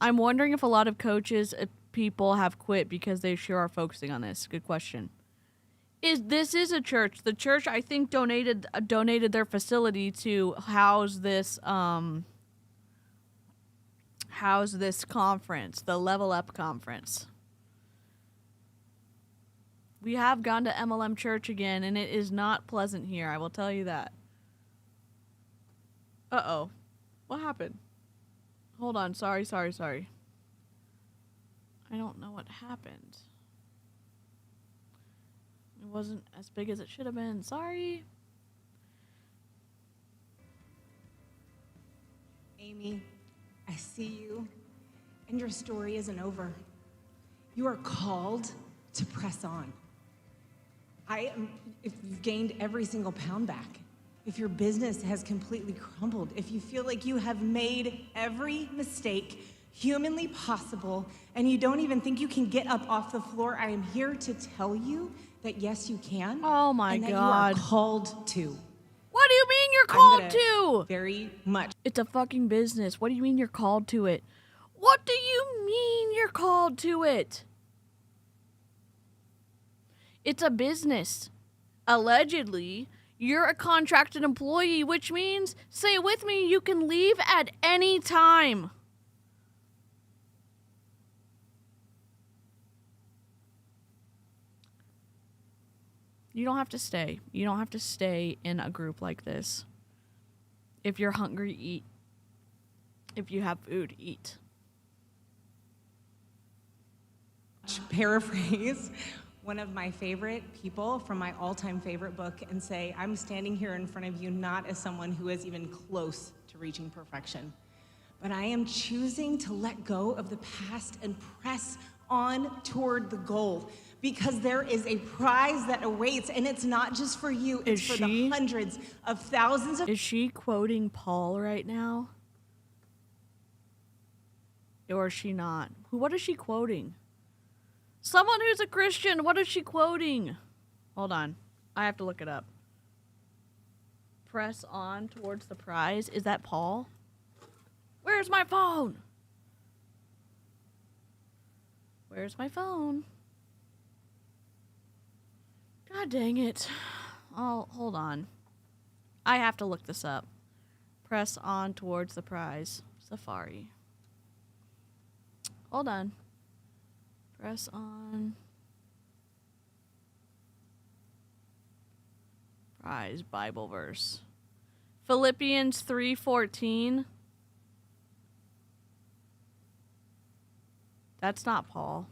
I'm wondering if a lot of coaches, people have quit because they sure are focusing on this. Good question. This is a church. The church, I think, donated their facility to house this conference, the Level Up conference. We have gone to MLM Church again, and it is not pleasant here. I will tell you that. Uh-oh. What happened? Hold on. Sorry. I don't know what happened. wasn't as big as it should have been. Sorry. Amy, I see you, and your story isn't over. You are called to press on. If you've gained every single pound back, if your business has completely crumbled, if you feel like you have made every mistake humanly possible, and you don't even think you can get up off the floor, I am here to tell you that yes, you can. Oh my and that God. you are called to. What do you mean you're I'm called gonna to? Very much. It's a fucking business. What do you mean you're called to it? What do you mean you're called to it? It's a business. Allegedly, you're a contracted employee, which means, say it with me, you can leave at any time. You don't have to stay. You don't have to stay in a group like this. If you're hungry, eat. If you have food, eat. Paraphrase one of my favorite people from my all-time favorite book and say, I'm standing here in front of you not as someone who is even close to reaching perfection, but I am choosing to let go of the past and press on toward the goal, because there is a prize that awaits, and it's not just for you, it's for the hundreds of thousands of— Is she quoting Paul right now? Or is she not? What is she quoting? Someone who's a Christian, what is she quoting? Hold on. I have to look it up. Press on towards the prize. Is that Paul? Where's my phone? Where's my phone? God dang it. Oh, hold on. I have to look this up. Press on towards the prize. Safari. Hold on. Press on. Prize Bible verse. Philippians 3:14. That's not Paul.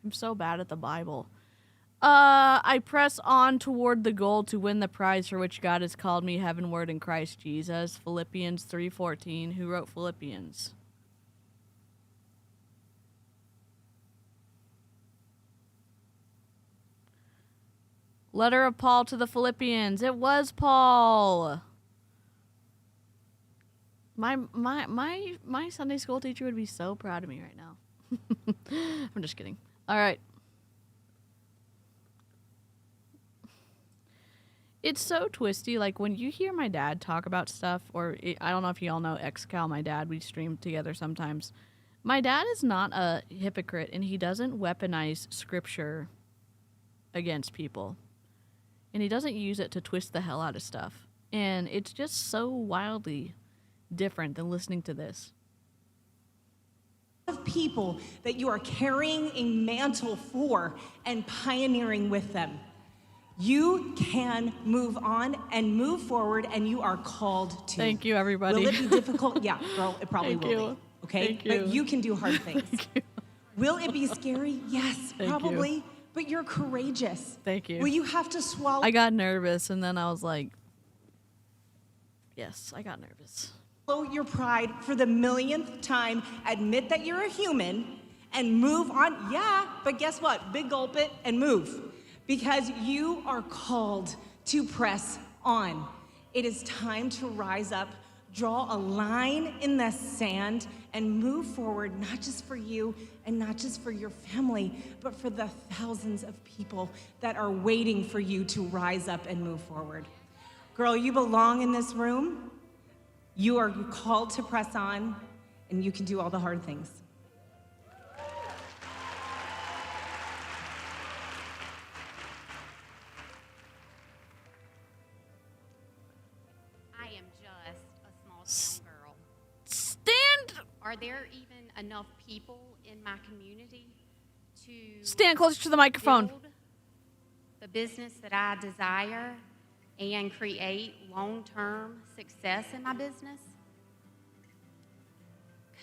I'm so bad at the Bible. I press on toward the goal to win the prize for which God has called me heavenward in Christ Jesus. Philippians 3:14. Who wrote Philippians? Letter of Paul to the Philippians. It was Paul. My Sunday school teacher would be so proud of me right now. I'm just kidding. All right. It's so twisty. Like when you hear my dad talk about stuff, or I don't know if you all know XCal, my dad, we stream together sometimes. My dad is not a hypocrite, and he doesn't weaponize scripture against people. And he doesn't use it to twist the hell out of stuff. And it's just so wildly different than listening to this. Of people that you are carrying a mantle for and pioneering with them. You can move on and move forward, and you are called to. Thank you, everybody. Will it be difficult? Yeah, girl, it probably Thank will you. be. Okay? Thank you. But you can do hard things. Will it be scary? Yes, Thank probably. you. But you're courageous. Thank you. Will you have to swallow? I got nervous, and then I was like, yes, I got nervous. Your pride for the millionth time, admit that you're a human, and move on. Yeah, but guess what? Big gulp it and move. Because you are called to press on. It is time to rise up, draw a line in the sand, and move forward, not just for you and not just for your family, but for the thousands of people that are waiting for you to rise up and move forward. Girl, you belong in this room. You are called to press on, and you can do all the hard things. I am just a small town girl. Stand! Are there even enough people in my community to Stand closer to the microphone. build the business that I desire and create long-term success in my business?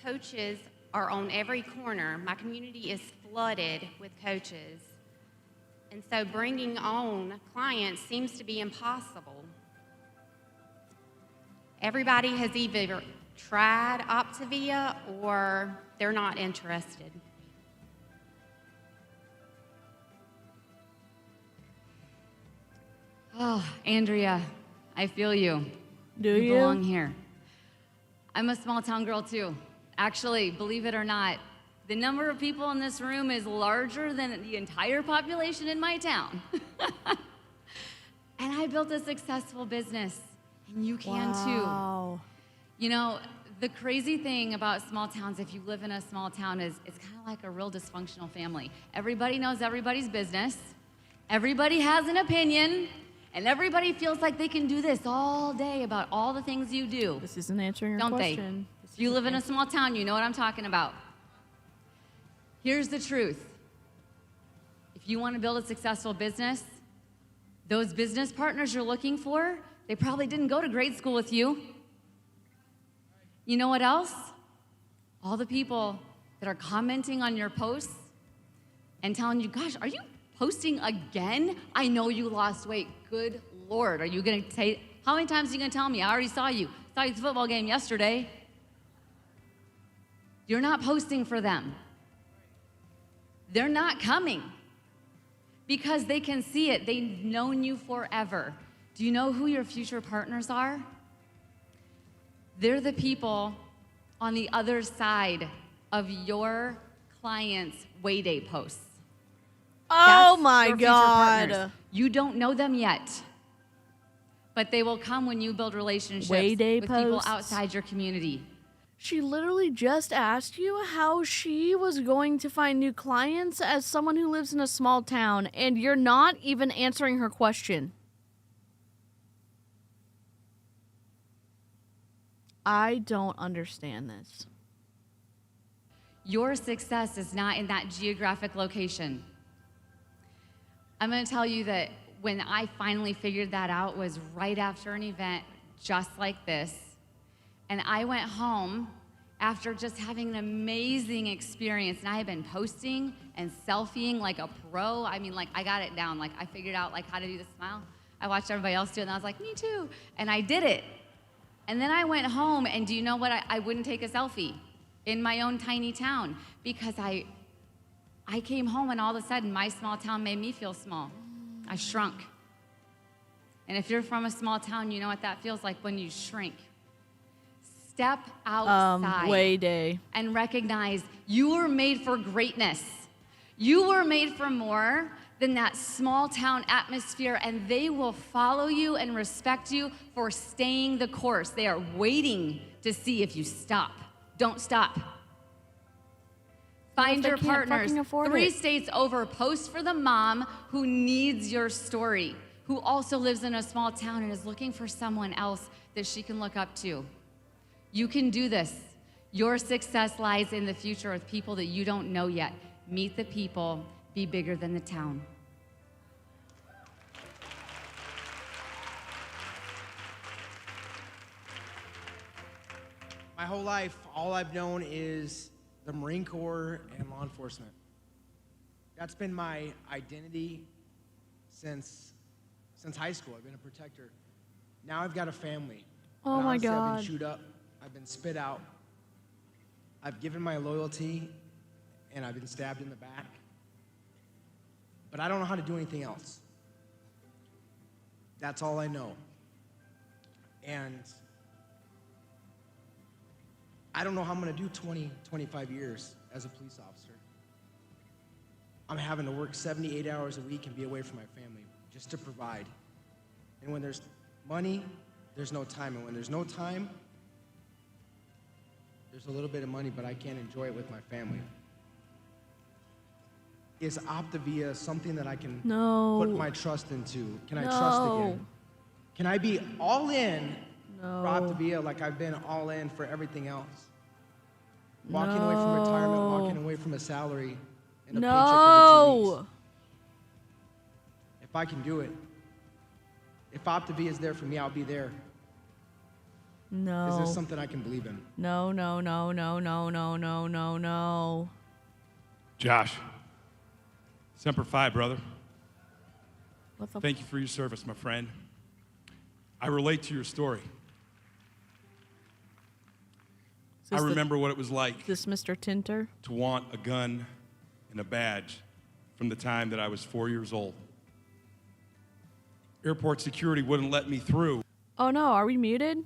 Coaches are on every corner. My community is flooded with coaches. And so bringing on clients seems to be impossible. Everybody has either tried Optavia or they're not interested. Oh, Andrea, I feel you. Do you you? belong here. I'm a small town girl too. Actually, believe it or not, the number of people in this room is larger than the entire population in my town. And I built a successful business, and you can too. You know, the crazy thing about small towns, if you live in a small town, is it's kind of like a real dysfunctional family. Everybody knows everybody's business. Everybody has an opinion. And everybody feels like they can do this all day about all the things you do. This isn't answering your Don't question. they? If you live in a small town, you know what I'm talking about. Here's the truth. If you want to build a successful business, those business partners you're looking for, they probably didn't go to grade school with you. You know what else? All the people that are commenting on your posts and telling you, gosh, are you posting again? I know you lost weight. Good Lord, are you gonna say, how many times are you gonna tell me? I already saw you. Saw you at the football game yesterday. You're not posting for them. They're not coming because they can see it. They've known you forever. Do you know who your future partners are? They're the people on the other side of your clients' way day posts. Oh That's my your future God. partners. You don't know them yet, but they will come when you build relationships Way day with people posts. outside your community. She literally just asked you how she was going to find new clients as someone who lives in a small town, and you're not even answering her question. I don't understand this. Your success is not in that geographic location. I'm going to tell you that when I finally figured that out was right after an event just like this. And I went home after just having an amazing experience. And I had been posting and selfieing like a pro. I mean, like, I got it down. Like, I figured out, like, how to do the smile. I watched everybody else do it, and I was like, me too. And I did it. And then I went home, and do you know what? I wouldn't take a selfie in my own tiny town because I came home, and all of a sudden, my small town made me feel small. I shrunk. And if you're from a small town, you know what that feels like when you shrink. Step outside Way day. and recognize you were made for greatness. You were made for more than that small town atmosphere, and they will follow you and respect you for staying the course. They are waiting to see if you stop. Don't stop. Find they your can't partners. fucking afford 3 it. states over. Post for the mom who needs your story, who also lives in a small town and is looking for someone else that she can look up to. You can do this. Your success lies in the future with people that you don't know yet. Meet the people. Be bigger than the town. My whole life, all I've known is the Marine Corps and law enforcement. That's been my identity since high school. I've been a protector. Now I've got a family. Oh But my honestly, I've God. been chewed up. I've been spit out. I've given my loyalty, and I've been stabbed in the back. But I don't know how to do anything else. That's all I know. And I don't know how I'm gonna do 20, 25 years as a police officer. I'm having to work 78 hours a week and be away from my family just to provide. And when there's money, there's no time. And when there's no time, there's a little bit of money, but I can't enjoy it with my family. Is Optavia something that I can put my trust into? Can I trust again? Can I be all in for Optavia like I've been all in for everything else? Walking away from retirement, walking away from a salary and a paycheck every 2 weeks. If I can do it, if Optavia is there for me, I'll be there. No. Is this something I can believe in? No. Josh, Semper Fi, brother. Thank you for your service, my friend. I relate to your story. I remember what it was like This Mr. Tinter? to want a gun and a badge from the time that I was 4 years old. Airport security wouldn't let me through. Oh no, are we muted?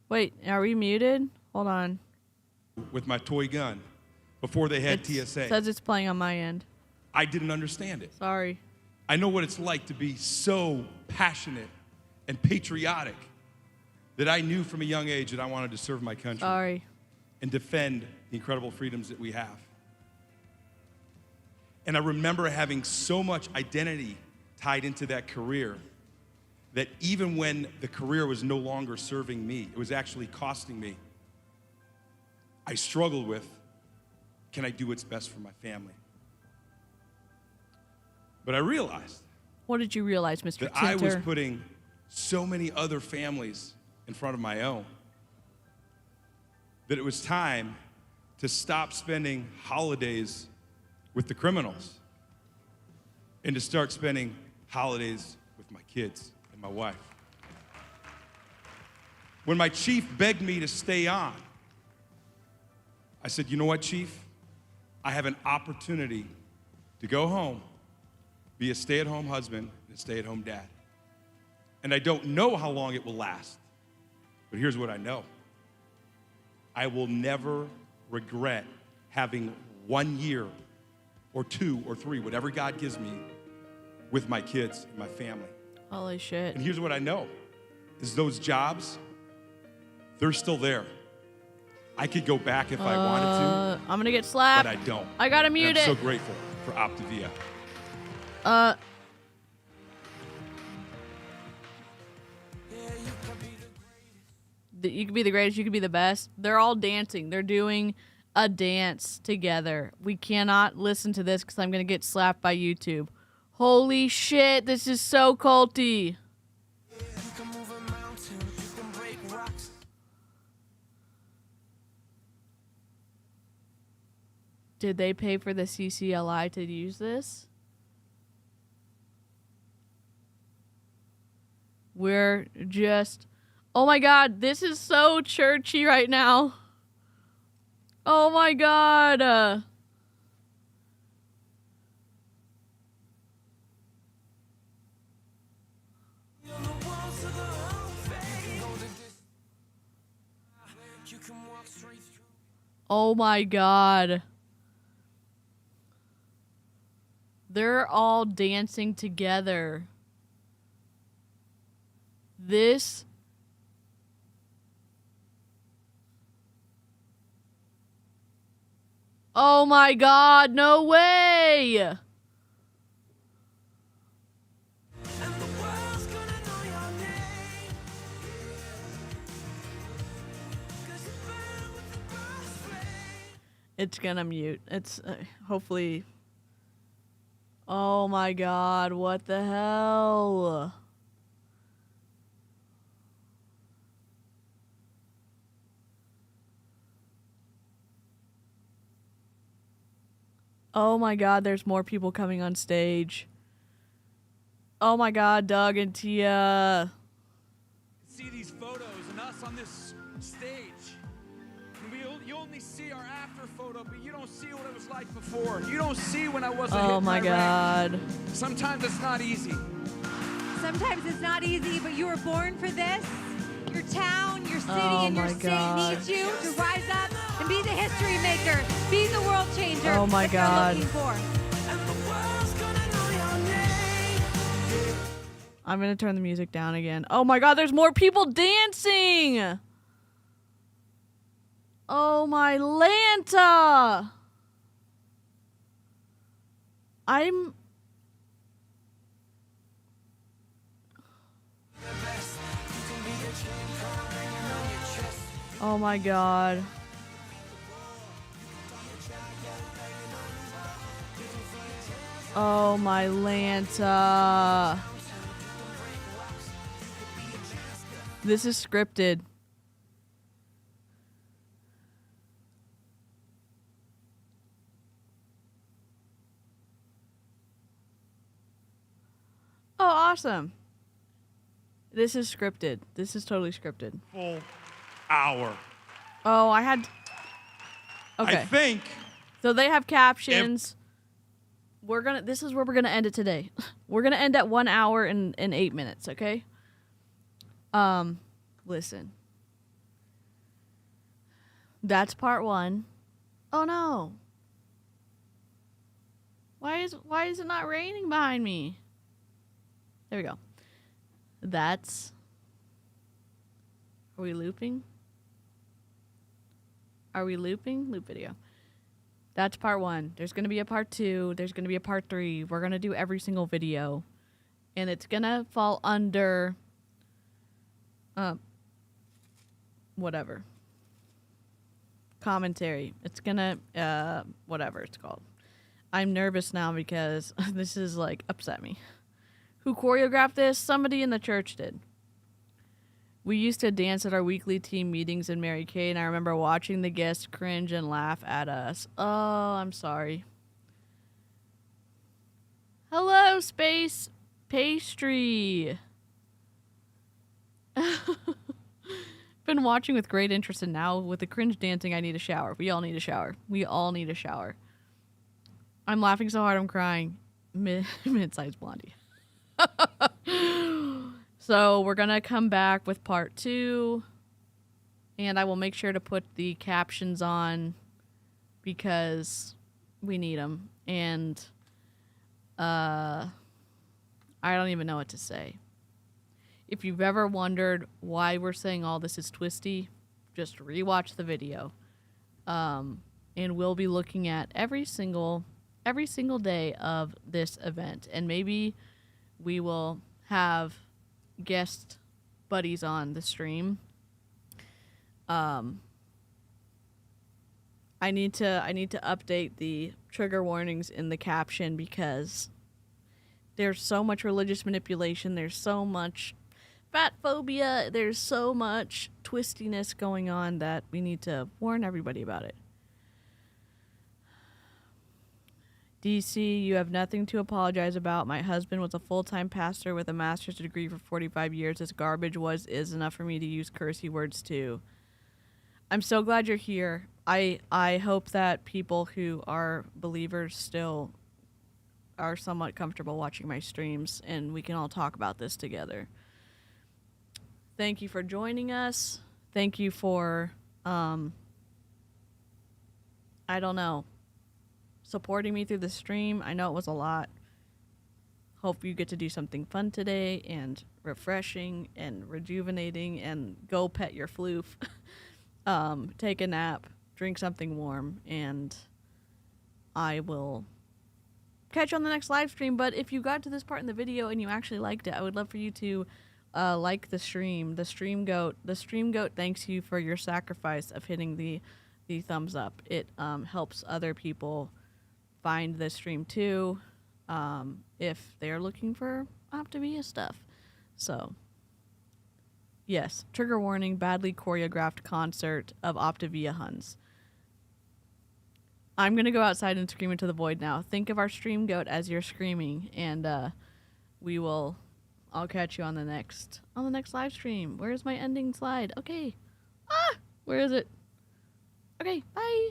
Wait, are we muted? Hold on. With my toy gun before they had TSA. Says it's playing on my end. I didn't understand it. Sorry. I know what it's like to be so passionate and patriotic that I knew from a young age that I wanted to serve my country. Sorry. And defend the incredible freedoms that we have. And I remember having so much identity tied into that career that even when the career was no longer serving me, it was actually costing me, I struggled with, can I do what's best for my family? But I realized What did you realize, Mr. that Tinter? I was putting so many other families in front of my own that it was time to stop spending holidays with the criminals and to start spending holidays with my kids and my wife. When my chief begged me to stay on, I said, you know what, Chief? I have an opportunity to go home, be a stay-at-home husband and a stay-at-home dad. And I don't know how long it will last, but here's what I know. I will never regret having 1 year or 2 or 3, whatever God gives me, with my kids and my family. Holy shit. And here's what I know, is those jobs, they're still there. I could go back if I wanted to. I'm gonna get slapped. But I don't. I gotta And mute I'm so it. grateful for Optavia. You could be the greatest, you could be the best. They're all dancing. They're doing a dance together. We cannot listen to this because I'm going to get slapped by YouTube. Holy shit, this is so culty. Did they pay for the CCLI to use this? We're just... Oh my god, this is so churchy right now. Oh my god. Oh my god. They're all dancing together. This... Oh my god, no way! It's gonna mute. It's hopefully... Oh my god, what the hell? Oh my god, there's more people coming on stage. Oh my god, Doug and Thea. See these photos and us on this stage. And you only see our after photo, but you don't see what it was like before. You don't see when I wasn't Oh hitting my god. range. Sometimes it's not easy. Sometimes it's not easy, but you were born for this. Your town, your city, and your state needs you to rise up and be the history maker, be the world changer. Oh my god. That they're looking for. I'm gonna turn the music down again. Oh my god, there's more people dancing! Oh my Lanta! Oh my god. Oh my Lanta. This is scripted. Oh, awesome. This is scripted. This is totally scripted. Full hour. Oh, I had... Okay. I think... So they have captions. This is where we're gonna end it today. We're gonna end at 1 hour and 8 minutes, okay? Listen. That's part 1. Oh no. Why is it not raining behind me? There we go. That's... Are we looping? Are we looping? Loop video. That's part 1. There's going to be a part 2. There's going to be a part 3. We're going to do every single video. And it's going to fall under... whatever. Commentary. It's going to... whatever it's called. I'm nervous now because this is, like, upset me. Who choreographed this? Somebody in the church did. We used to dance at our weekly team meetings in Mary Kay, and I remember watching the guests cringe and laugh at us. Oh, I'm sorry. Hello, Space Pastry. Been watching with great interest, and now with the cringe dancing, I need a shower. We all need a shower. We all need a shower. I'm laughing so hard I'm crying. Mid-sized blondie. So we're going to come back with part 2, and I will make sure to put the captions on because we need them. And I don't even know what to say. If you've ever wondered why we're saying all this is twisty, just rewatch the video. And we'll be looking at every single day of this event, and maybe we will have guest buddies on the stream. I need to update the trigger warnings in the caption because there's so much religious manipulation, there's so much fatphobia, there's so much twistiness going on that we need to warn everybody about it. DC, you have nothing to apologize about. My husband was a full-time pastor with a master's degree for 45 years. This garbage is enough for me to use cursey words too. I'm so glad you're here. I hope that people who are believers still are somewhat comfortable watching my streams and we can all talk about this together. Thank you for joining us. Thank you for, I don't know, supporting me through the stream. I know it was a lot. Hope you get to do something fun today and refreshing and rejuvenating and go pet your floof. Take a nap, drink something warm, and I will catch you on the next live stream. But if you got to this part in the video and you actually liked it, I would love for you to like the stream. The stream goat thanks you for your sacrifice of hitting the thumbs up. It helps other people find the stream too, if they're looking for Optavia stuff. So, yes, trigger warning, badly choreographed concert of Optavia Huns. I'm gonna go outside and scream into the void now. Think of our stream goat as you're screaming, and I'll catch you on the next live stream. Where's my ending slide? Okay. Where is it? Okay, bye.